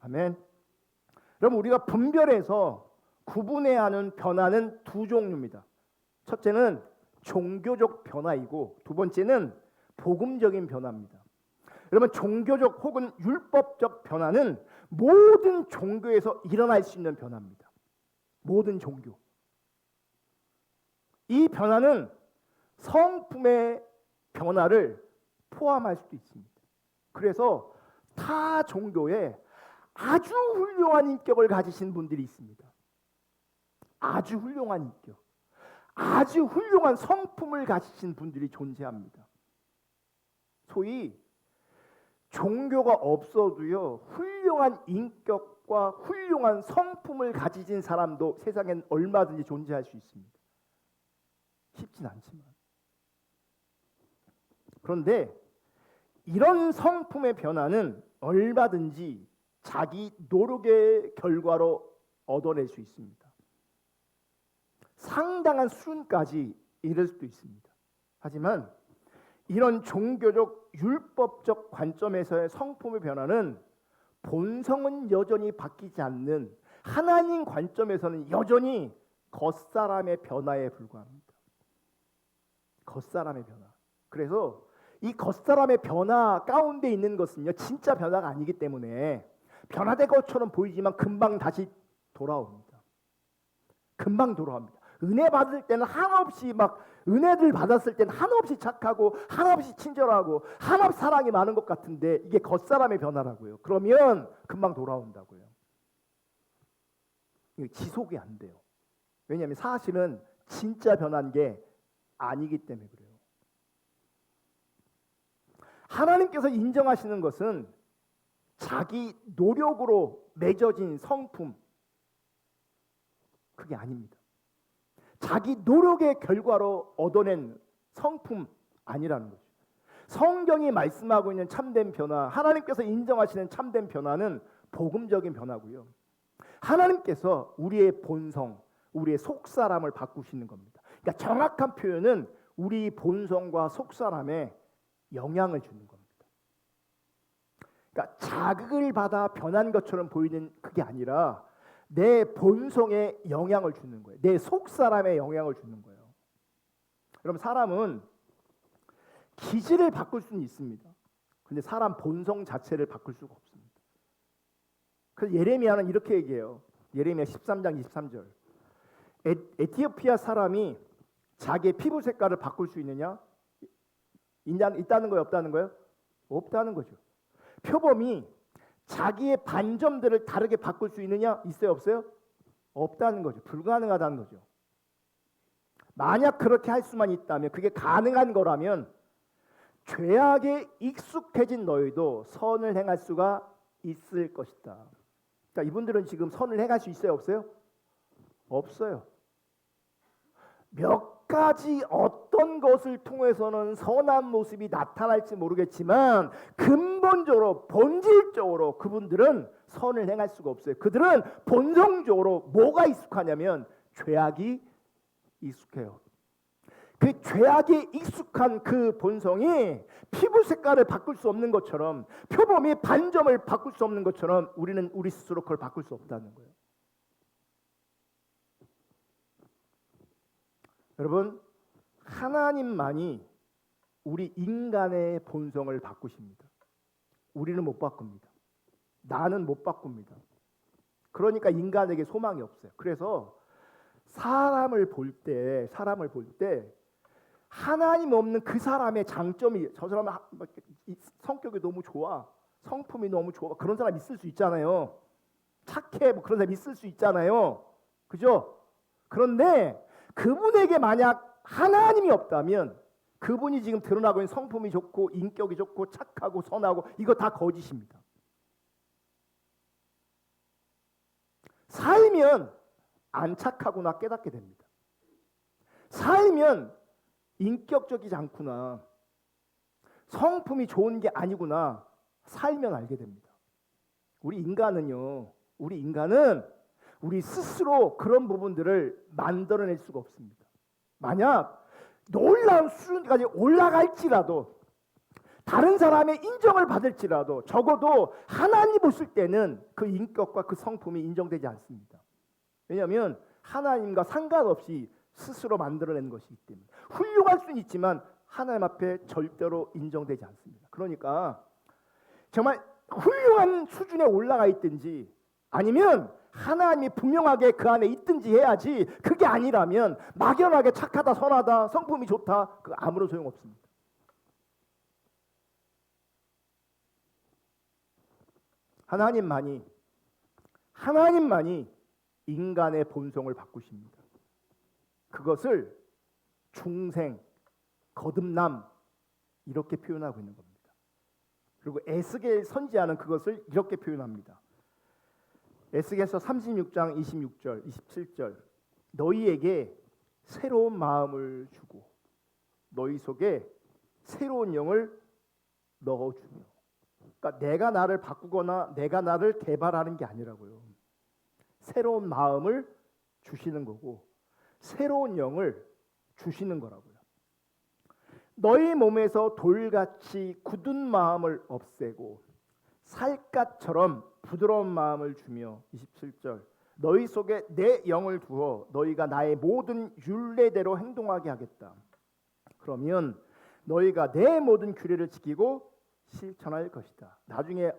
아멘. 여러분, 우리가 분별해서 구분해야 하는 변화는 두 종류입니다. 첫째는 종교적 변화이고 두 번째는 복음적인 변화입니다. 여러분, 종교적 혹은 율법적 변화는 모든 종교에서 일어날 수 있는 변화입니다. 모든 종교. 이 변화는 성품의 변화를 포함할 수도 있습니다. 그래서 타 종교에 아주 훌륭한 인격을 가지신 분들이 있습니다. 아주 훌륭한 인격, 아주 훌륭한 성품을 가지신 분들이 존재합니다. 소위 종교가 없어도요, 훌륭한 인격과 훌륭한 성품을 가지신 사람도 세상엔 얼마든지 존재할 수 있습니다. 쉽진 않지만. 그런데 이런 성품의 변화는 얼마든지 자기 노력의 결과로 얻어낼 수 있습니다. 상당한 수준까지 이를 수도 있습니다. 하지만 이런 종교적 율법적 관점에서의 성품의 변화는 본성은 여전히 바뀌지 않는 하나님 관점에서는 여전히 겉사람의 변화에 불과합니다. 겉사람의 변화. 그래서 이 겉사람의 변화 가운데 있는 것은요, 진짜 변화가 아니기 때문에 변화된 것처럼 보이지만 금방 다시 돌아옵니다. 금방 돌아옵니다. 은혜 받을 때는 한없이 막 은혜를 받았을 때는 한없이 착하고 한없이 친절하고 한없이 사랑이 많은 것 같은데 이게 겉사람의 변화라고요. 그러면 금방 돌아온다고요. 이거 지속이 안 돼요. 왜냐하면 사실은 진짜 변한 게 아니기 때문에 그래요. 하나님께서 인정하시는 것은 자기 노력으로 맺어진 성품, 그게 아닙니다. 자기 노력의 결과로 얻어낸 성품 아니라는 거죠. 성경이 말씀하고 있는 참된 변화, 하나님께서 인정하시는 참된 변화는 복음적인 변화고요. 하나님께서 우리의 본성, 우리의 속사람을 바꾸시는 겁니다. 그러니까 정확한 표현은 우리 본성과 속사람에 영향을 주는 겁니다. 그러니까 자극을 받아 변한 것처럼 보이는 그게 아니라 내 본성에 영향을 주는 거예요. 내 속사람에 영향을 주는 거예요. 여러분, 사람은 기질을 바꿀 수는 있습니다. 근데 사람 본성 자체를 바꿀 수가 없습니다. 그래서 예레미야는 이렇게 얘기해요. 예레미야 13장 23절. 에티오피아 사람이 자기의 피부 색깔을 바꿀 수 있느냐? 있다는 거예요, 없다는 거예요? 없다는 거죠. 표범이 자기의 반점들을 다르게 바꿀 수 있느냐? 있어요, 없어요? 없다는 거죠. 불가능하다는 거죠. 만약 그렇게 할 수만 있다면, 그게 가능한 거라면 죄악에 익숙해진 너희도 선을 행할 수가 있을 것이다. 그러니까 이분들은 지금 선을 행할 수 있어요, 없어요? 없어요. 몇 가지 어떤 것을 통해서는 선한 모습이 나타날지 모르겠지만 근본적으로 본질적으로 그분들은 선을 행할 수가 없어요. 그들은 본성적으로 뭐가 익숙하냐면 죄악이 익숙해요. 그 죄악에 익숙한 그 본성이 피부 색깔을 바꿀 수 없는 것처럼, 표범이 반점을 바꿀 수 없는 것처럼 우리는 우리 스스로 그걸 바꿀 수 없다는 거예요. 여러분, 하나님만이 우리 인간의 본성을 바꾸십니다. 우리는 못 바꿉니다. 나는 못 바꿉니다. 그러니까 인간에게 소망이 없어요. 그래서 사람을 볼 때 하나님 없는 그 사람의 장점이, 저 사람은 성격이 너무 좋아, 성품이 너무 좋아, 그런 사람 있을 수 있잖아요. 착해, 뭐 그런 사람 있을 수 있잖아요. 그죠? 그런데 그분에게 만약 하나님이 없다면 그분이 지금 드러나고 있는 성품이 좋고 인격이 좋고 착하고 선하고 이거 다 거짓입니다. 살면 안 착하구나 깨닫게 됩니다. 살면 인격적이지 않구나, 성품이 좋은 게 아니구나 살면 알게 됩니다. 우리 인간은 우리 스스로 그런 부분들을 만들어낼 수가 없습니다. 만약 놀라운 수준까지 올라갈지라도, 다른 사람의 인정을 받을지라도, 적어도 하나님 보실 때는 그 인격과 그 성품이 인정되지 않습니다. 왜냐하면 하나님과 상관없이 스스로 만들어낸 것이기 때문에. 훌륭할 수는 있지만 하나님 앞에 절대로 인정되지 않습니다. 그러니까 정말 훌륭한 수준에 올라가 있든지 아니면 하나님이 분명하게 그 안에 있든지 해야지, 그게 아니라면 막연하게 착하다, 선하다, 성품이 좋다, 그 아무런 소용없습니다. 하나님만이 인간의 본성을 바꾸십니다. 그것을 중생, 거듭남 이렇게 표현하고 있는 겁니다. 그리고 에스겔 선지자는 그것을 이렇게 표현합니다. 에스겔서 36장 26절, 27절, 너희에게 새로운 마음을 주고 너희 속에 새로운 영을 넣어주며. 그러니까 내가 나를 바꾸거나 내가 나를 개발하는 게 아니라고요. 새로운 마음을 주시는 거고 새로운 영을 주시는 거라고요. 너희 몸에서 돌같이 굳은 마음을 없애고 살갗처럼 부드러운 마음을 주며. 27절, 너희 속에 내 영을 두어 너희가 나의 모든 율례대로 행동하게 하겠다. 그러면 너희가 내 모든 규례를 지키고 실천할 것이다. 나중에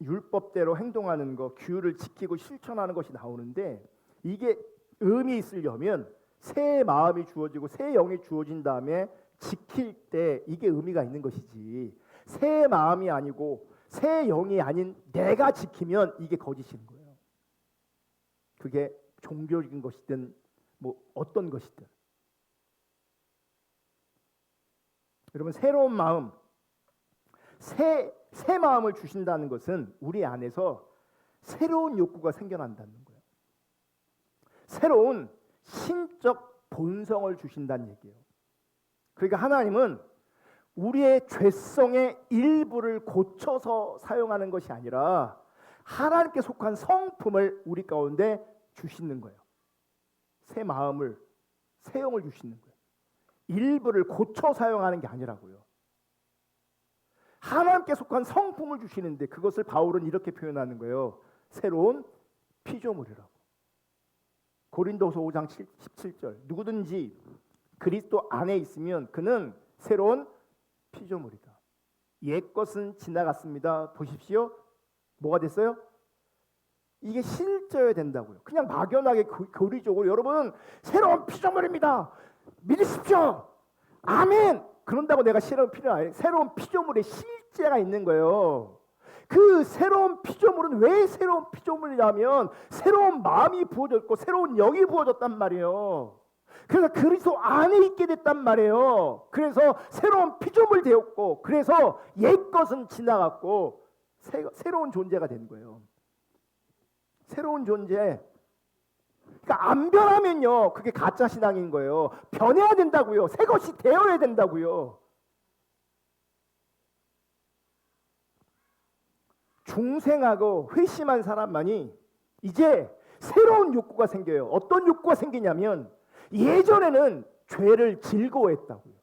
율법대로 행동하는 거, 규율을 지키고 실천하는 것이 나오는데, 이게 의미 있으려면 새 마음이 주어지고 새 영이 주어진 다음에 지킬 때 이게 의미가 있는 것이지, 새 마음이 아니고 새 영이 아닌 내가 지키면 이게 거짓인 거예요. 그게 종교적인 것이든 뭐 어떤 것이든. 여러분, 새로운 마음, 새 마음을 주신다는 것은 우리 안에서 새로운 욕구가 생겨난다는 거예요. 새로운 신적 본성을 주신다는 얘기예요. 그러니까 하나님은 우리의 죄성의 일부를 고쳐서 사용하는 것이 아니라 하나님께 속한 성품을 우리 가운데 주시는 거예요. 새 마음을, 새 영을 주시는 거예요. 일부를 고쳐 사용하는 게 아니라고요. 하나님께 속한 성품을 주시는데 그것을 바울은 이렇게 표현하는 거예요. 새로운 피조물이라고. 고린도서 5장 17절, 누구든지 그리스도 안에 있으면 그는 새로운 피조물이다. 옛 것은 지나갔습니다. 보십시오. 뭐가 됐어요? 이게 실제여야 된다고요. 그냥 막연하게 교리적으로 여러분 새로운 피조물입니다, 믿으십시오, 아멘, 그런다고 내가 새로운 피조물의 실제가 있는 거예요. 그 새로운 피조물은 왜 새로운 피조물이냐면 새로운 마음이 부어졌고 새로운 영이 부어졌단 말이에요. 그래서 그리스도 안에 있게 됐단 말이에요. 그래서 새로운 피조물 되었고, 그래서 옛 것은 지나갔고 새로운 존재가 된 거예요. 새로운 존재. 그러니까 안 변하면요, 그게 가짜 신앙인 거예요. 변해야 된다고요. 새 것이 되어야 된다고요. 중생하고 회심한 사람만이 이제 새로운 욕구가 생겨요. 어떤 욕구가 생기냐면, 예전에는 죄를 즐거워했다고요.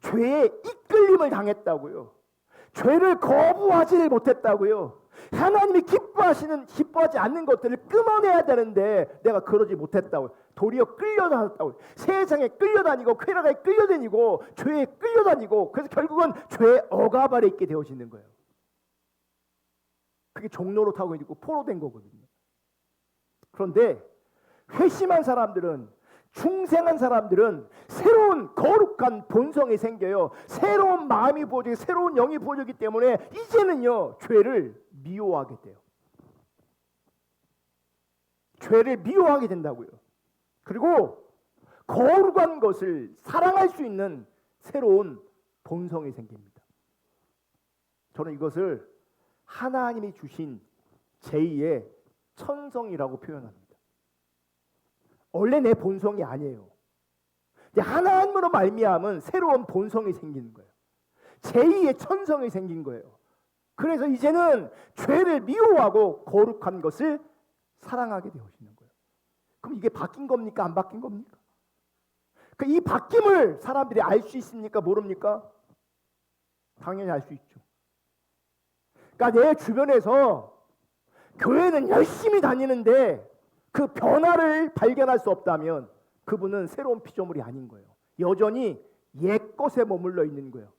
죄에 이끌림을 당했다고요. 죄를 거부하지 못했다고요. 하나님이 기뻐하지 않는 것들을 끊어내야 되는데 내가 그러지 못했다고. 도리어 끌려다녔다고. 세상에 끌려다니고 쾌락에 끌려다니고 죄에 끌려다니고, 그래서 결국은 죄의 억압 아래 있게 되어지는 거예요. 그게 종로로 타고 있고 포로된 거거든요. 그런데 회심한 사람들은, 중생한 사람들은 새로운 거룩한 본성이 생겨요. 새로운 마음이 부어지고 새로운 영이 부어지기 때문에 이제는요, 죄를 미워하게 돼요. 죄를 미워하게 된다고요. 그리고 거룩한 것을 사랑할 수 있는 새로운 본성이 생깁니다. 저는 이것을 하나님이 주신 제2의 천성이라고 표현합니다. 원래 내 본성이 아니에요. 하나님으로 말미암은 새로운 본성이 생기는 거예요. 제2의 천성이 생긴 거예요. 그래서 이제는 죄를 미워하고 거룩한 것을 사랑하게 되어지는 거예요. 그럼 이게 바뀐 겁니까? 안 바뀐 겁니까? 이 바뀜을 사람들이 알 수 있습니까? 모릅니까? 당연히 알 수 있죠. 그러니까 내 주변에서 교회는 열심히 다니는데 그 변화를 발견할 수 없다면 그분은 새로운 피조물이 아닌 거예요. 여전히 옛것에 머물러 있는 거예요.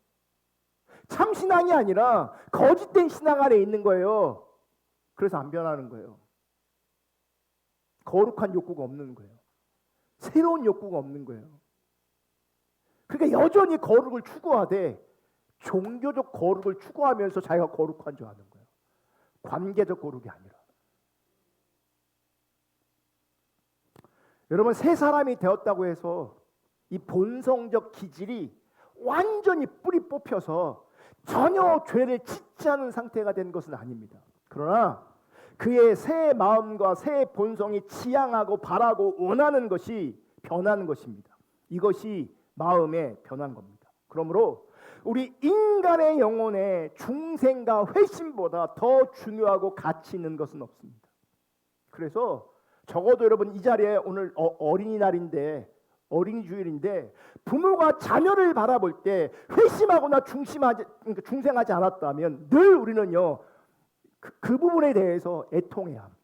참 신앙이 아니라 거짓된 신앙 안에 있는 거예요. 그래서 안 변하는 거예요. 거룩한 욕구가 없는 거예요. 새로운 욕구가 없는 거예요. 그러니까 여전히 거룩을 추구하되 종교적 거룩을 추구하면서 자기가 거룩한 줄 아는 거예요. 관계적 거룩이 아니라. 여러분, 새 사람이 되었다고 해서 이 본성적 기질이 완전히 뿌리 뽑혀서 전혀 죄를 짓지 않은 상태가 된 것은 아닙니다. 그러나 그의 새 마음과 새 본성이 지향하고 바라고 원하는 것이 변하는 것입니다. 이것이 마음의 변한 겁니다. 그러므로 우리 인간의 영혼의 중생과 회심보다 더 중요하고 가치 있는 것은 없습니다. 그래서 적어도 여러분, 이 자리에 오늘 어린이날인데, 어린이 주일인데 부모가 자녀를 바라볼 때 회심하거나 중생하지 않았다면 늘 우리는요, 그 부분에 대해서 애통해야 합니다.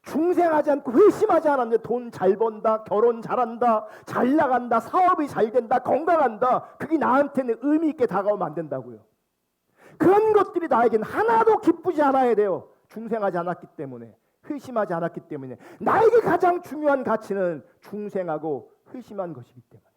중생하지 않고 회심하지 않았는데 돈 잘 번다, 결혼 잘한다, 잘 나간다, 사업이 잘 된다, 건강한다, 그게 나한테는 의미 있게 다가오면 안 된다고요. 그런 것들이 나에게는 하나도 기쁘지 않아야 돼요. 중생하지 않았기 때문에, 회심하지 않았기 때문에. 나에게 가장 중요한 가치는 중생하고 회심한 것이기 때문에.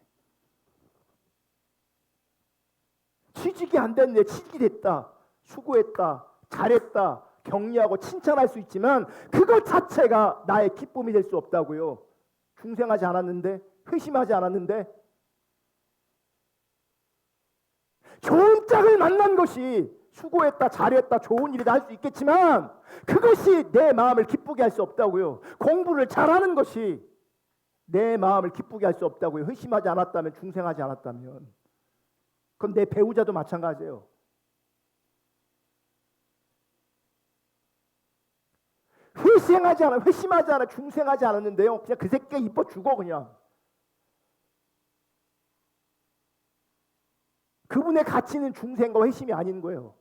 취직이 안 됐는데 취직이 됐다, 수고했다, 잘했다, 격려하고 칭찬할 수 있지만 그것 자체가 나의 기쁨이 될 수 없다고요. 중생하지 않았는데, 회심하지 않았는데. 좋은 짝을 만난 것이 수고했다, 잘했다, 좋은 일이다 할 수 있겠지만 그것이 내 마음을 기쁘게 할 수 없다고요. 공부를 잘하는 것이 내 마음을 기쁘게 할 수 없다고요. 회심하지 않았다면, 중생하지 않았다면. 그건 내 배우자도 마찬가지예요. 회심하지 않아, 중생하지 않았는데요, 그냥 그 새끼가 이뻐 죽어. 그냥 그분의 가치는 중생과 회심이 아닌 거예요.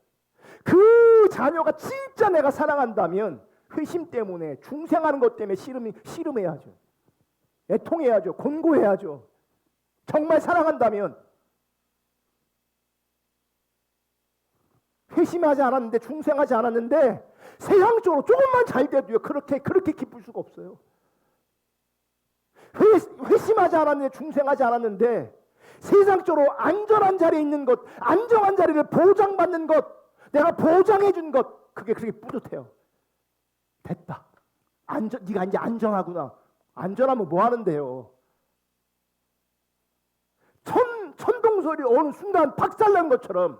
그 자녀가 진짜 내가 사랑한다면 회심 때문에, 중생하는 것 때문에 씨름해야죠. 애통해야죠. 권고해야죠. 정말 사랑한다면. 회심하지 않았는데, 중생하지 않았는데 세상적으로 조금만 잘 돼도요, 그렇게 기쁠 수가 없어요. 회심하지 않았는데, 중생하지 않았는데 세상적으로 안전한 자리에 있는 것, 안정한 자리를 보장받는 것, 내가 보장해 준 것, 그게 그렇게 뿌듯해요. 됐다. 네가 이제 안전하구나. 안전하면 뭐 하는데요? 천둥소리 어느 순간 박살난 것처럼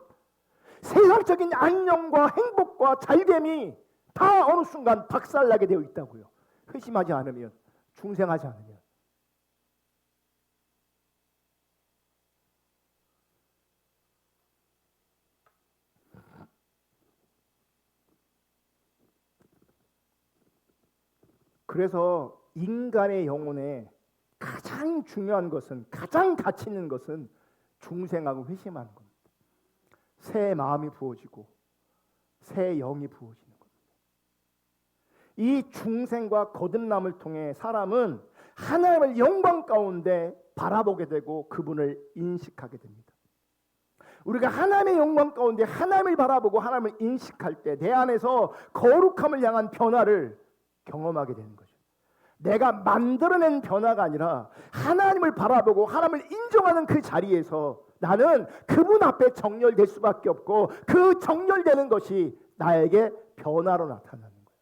세상적인 안녕과 행복과 잘됨이 다 어느 순간 박살나게 되어 있다고요. 회심하지 않으면, 중생하지 않으면. 그래서 인간의 영혼에 가장 중요한 것은, 가장 가치 있는 것은 중생하고 회심하는 겁니다. 새 마음이 부어지고 새 영이 부어지는 겁니다. 이 중생과 거듭남을 통해 사람은 하나님을 영광 가운데 바라보게 되고 그분을 인식하게 됩니다. 우리가 하나님의 영광 가운데 하나님을 바라보고 하나님을 인식할 때 내 안에서 거룩함을 향한 변화를 경험하게 되는 거죠. 내가 만들어낸 변화가 아니라 하나님을 바라보고 하나님을 인정하는 그 자리에서 나는 그분 앞에 정렬될 수밖에 없고 그 정렬되는 것이 나에게 변화로 나타나는 거예요.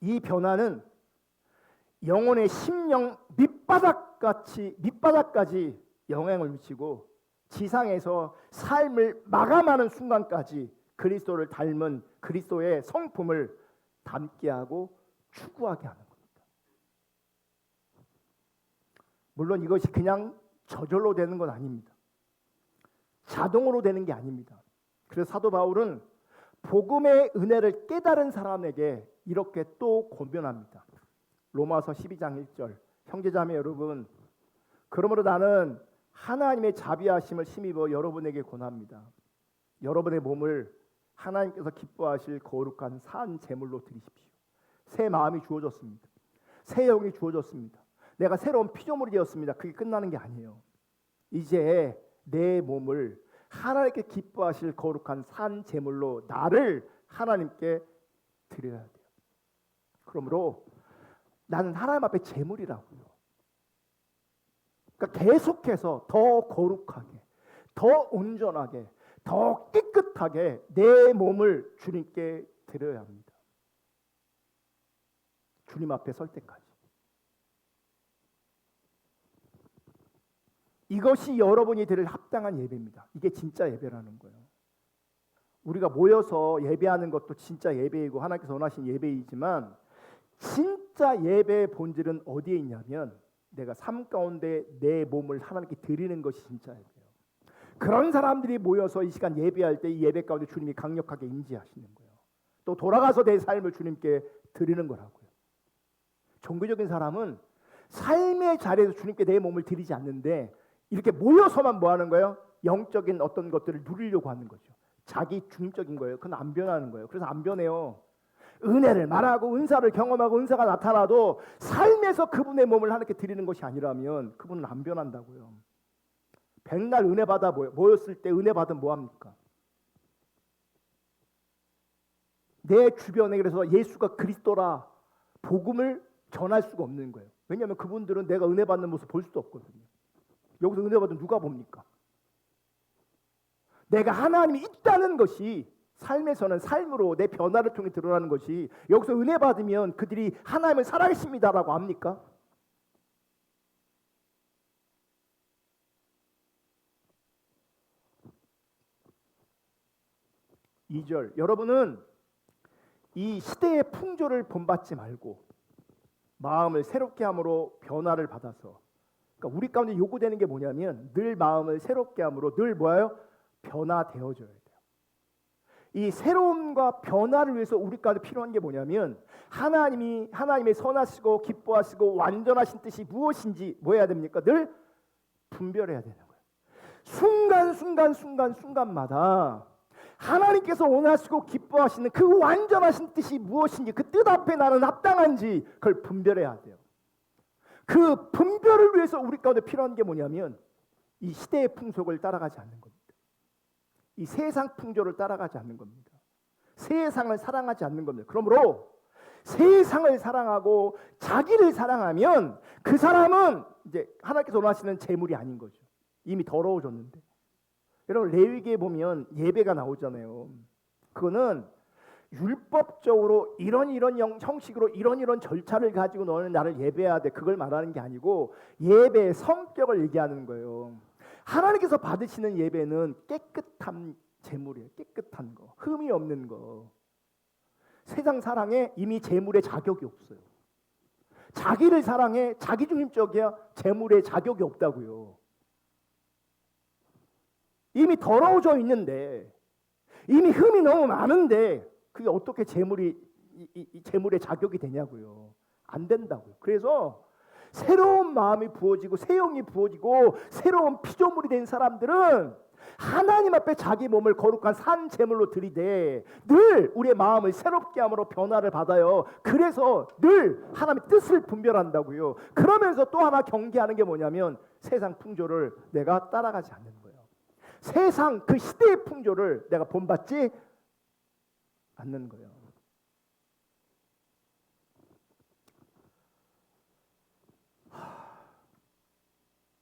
이 변화는 영혼의 심령 밑바닥까지 영향을 미치고 지상에서 삶을 마감하는 순간까지 그리스도를 닮은 그리스도의 성품을 담게 하고 추구하게 하는 겁니다. 물론 이것이 그냥 저절로 되는 건 아닙니다. 자동으로 되는 게 아닙니다. 그래서 사도 바울은 복음의 은혜를 깨달은 사람에게 이렇게 또 권면합니다. 로마서 12장 1절 형제자매 여러분, 그러므로 나는 하나님의 자비하심을 힘입어 여러분에게 권합니다. 여러분의 몸을 하나님께서 기뻐하실 거룩한 산 제물로 드리십시오. 새 마음이 주어졌습니다. 새 영이 주어졌습니다. 내가 새로운 피조물이 되었습니다. 그게 끝나는 게 아니에요. 이제 내 몸을 하나님께 기뻐하실 거룩한 산 제물로 나를 하나님께 드려야 돼요. 그러므로 나는 하나님 앞에 제물이라고요. 그러니까 계속해서 더 거룩하게, 더 온전하게, 더 깨끗하게 내 몸을 주님께 드려야 합니다. 주님 앞에 설 때까지. 이것이 여러분이 드릴 합당한 예배입니다. 이게 진짜 예배라는 거예요. 우리가 모여서 예배하는 것도 진짜 예배이고 하나님께서 원하신 예배이지만 진짜 예배의 본질은 어디에 있냐면 내가 삶 가운데 내 몸을 하나님께 드리는 것이 진짜 예배예요. 그런 사람들이 모여서 이 시간 예배할 때 이 예배 가운데 주님이 강력하게 임재하시는 거예요. 또 돌아가서 내 삶을 주님께 드리는 거라고요. 종교적인 사람은 삶의 자리에서 주님께 내 몸을 드리지 않는데 이렇게 모여서만 뭐 하는 거예요? 영적인 어떤 것들을 누리려고 하는 거죠. 자기 중립적인 거예요. 그건 안 변하는 거예요. 그래서 안 변해요. 은혜를 말하고 은사를 경험하고 은사가 나타나도 삶에서 그분의 몸을 하나님께 드리는 것이 아니라면 그분은 안 변한다고요. 백날 은혜 받아 모였을 때 은혜 받으면 뭐합니까? 내 주변에 그래서 예수가 그리스도라 복음을 전할 수가 없는 거예요. 왜냐하면 그분들은 내가 은혜 받는 모습 볼 수도 없거든요. 여기서 은혜 받으면 누가 봅니까? 내가 하나님이 있다는 것이 삶에서는 삶으로 내 변화를 통해 드러나는 것이 여기서 은혜 받으면 그들이 하나님을 살아계십니다라고 합니까? 2절 여러분은 이 시대의 풍조를 본받지 말고 마음을 새롭게 함으로 변화를 받아서 그러니까 우리 가운데 요구되는 게 뭐냐면 늘 마음을 새롭게 함으로 늘 뭐예요? 변화되어져야 돼요. 이 새로움과 변화를 위해서 우리 가운데 필요한 게 뭐냐면 하나님의 선하시고 기뻐하시고 완전하신 뜻이 무엇인지 뭐 해야 됩니까? 늘 분별해야 되는 거예요. 순간마다 하나님께서 원하시고 기뻐하시는 그 완전하신 뜻이 무엇인지 그 뜻 앞에 나는 합당한지 그걸 분별해야 돼요. 그 분별을 위해서 우리 가운데 필요한 게 뭐냐면 이 시대의 풍속을 따라가지 않는 겁니다. 이 세상 풍조를 따라가지 않는 겁니다. 세상을 사랑하지 않는 겁니다. 그러므로 세상을 사랑하고 자기를 사랑하면 그 사람은 이제 하나님께서 원하시는 재물이 아닌 거죠. 이미 더러워졌는데. 여러분 레위기에 보면 예배가 나오잖아요. 그거는 율법적으로 이런 형식으로 이런 절차를 가지고 너는 나를 예배해야 돼. 그걸 말하는 게 아니고 예배의 성격을 얘기하는 거예요. 하나님께서 받으시는 예배는 깨끗한 제물이에요. 깨끗한 거, 흠이 없는 거. 세상 사랑에 이미 제물의 자격이 없어요. 자기를 사랑해 자기중심적이야 제물의 자격이 없다고요. 이미 더러워져 있는데 이미 흠이 너무 많은데 그게 어떻게 제물의 자격이 되냐고요. 안 된다고요. 그래서 새로운 마음이 부어지고 새 영이 부어지고 새로운 피조물이 된 사람들은 하나님 앞에 자기 몸을 거룩한 산 제물로 드리되 늘 우리의 마음을 새롭게 함으로 변화를 받아요. 그래서 늘 하나님의 뜻을 분별한다고요. 그러면서 또 하나 경계하는 게 뭐냐면 세상 풍조를 내가 따라가지 않는 거예요. 세상 그 시대의 풍조를 내가 본받지 않는 거예요.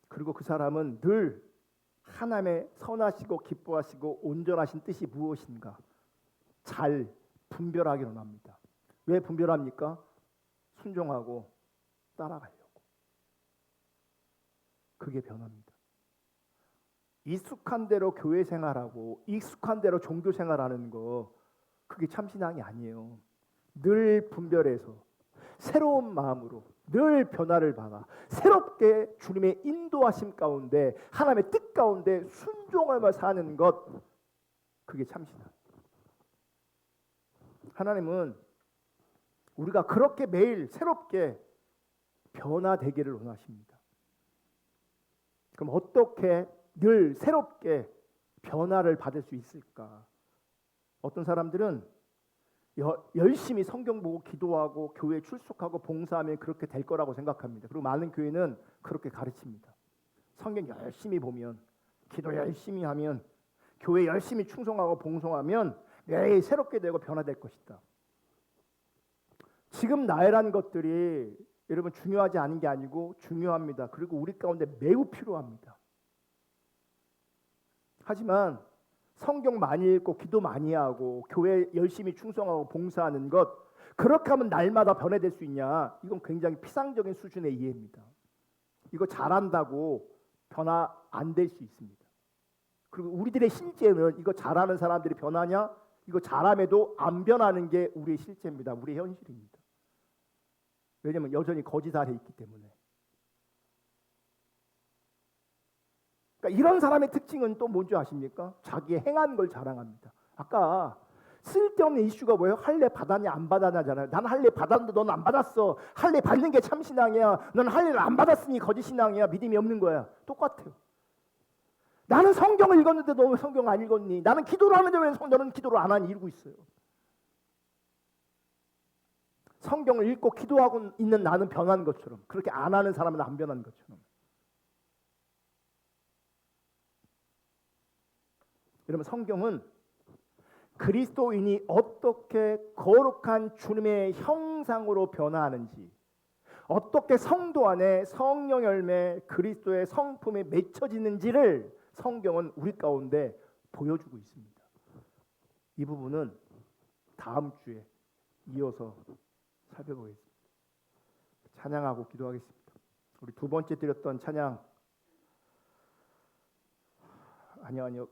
그리고 그 사람은 늘 하나님의 선하시고 기뻐하시고 온전하신 뜻이 무엇인가 잘 분별하기로 합니다. 왜 분별합니까? 순종하고 따라가려고. 그게 변화입니다. 익숙한 대로 교회 생활하고 익숙한 대로 종교 생활하는 거 그게 참신앙이 아니에요. 늘 분별해서 새로운 마음으로 늘 변화를 받아 새롭게 주님의 인도하심 가운데 하나님의 뜻 가운데 순종하며 사는 것 그게 참신함. 하나님은 우리가 그렇게 매일 새롭게 변화되기를 원하십니다. 그럼 어떻게 늘 새롭게 변화를 받을 수 있을까? 어떤 사람들은 열심히 성경 보고 기도하고 교회 출석하고 봉사하면 그렇게 될 거라고 생각합니다. 그리고 많은 교회는 그렇게 가르칩니다. 성경 열심히 보면 기도 열심히 하면 교회 열심히 충성하고 봉송하면 매일 새롭게 되고 변화될 것이다. 지금 나열한 것들이 여러분 중요하지 않은 게 아니고 중요합니다. 그리고 우리 가운데 매우 필요합니다. 하지만 성경 많이 읽고 기도 많이 하고 교회 열심히 충성하고 봉사하는 것 그렇게 하면 날마다 변화될 수 있냐? 이건 굉장히 피상적인 수준의 이해입니다. 이거 잘한다고 변화 안 될 수 있습니다. 그리고 우리들의 실제는 이거 잘하는 사람들이 변하냐? 이거 잘함에도 안 변하는 게 우리의 실제입니다. 우리의 현실입니다. 왜냐하면 여전히 거짓 아래 있기 때문에. 그러니까 이런 사람의 특징은 또 뭔지 아십니까? 자기의 행한 걸 자랑합니다. 아까 쓸데없는 이슈가 뭐예요? 할례 받았냐 안 받았냐잖아요. 난 할례 받았는데 넌 안 받았어. 할례 받는 게 참 신앙이야. 넌 할례를 안 받았으니 거짓 신앙이야. 믿음이 없는 거야. 똑같아요. 나는 성경을 읽었는데 너 왜 성경 안 읽었니? 나는 기도를 하는데 왜 너는 기도를 안 하니? 이러고 있어요. 성경을 읽고 기도하고 있는 나는 변한 것처럼 그렇게 안 하는 사람은 안 변한 것처럼. 여러분 성경은 그리스도인이 어떻게 거룩한 주님의 형상으로 변화하는지 어떻게 성도 안에 성령 열매 그리스도의 성품에 맺혀지는지를 성경은 우리 가운데 보여주고 있습니다. 이 부분은 다음 주에 이어서 살펴보겠습니다. 찬양하고 기도하겠습니다. 우리 두 번째 드렸던 찬양 아니요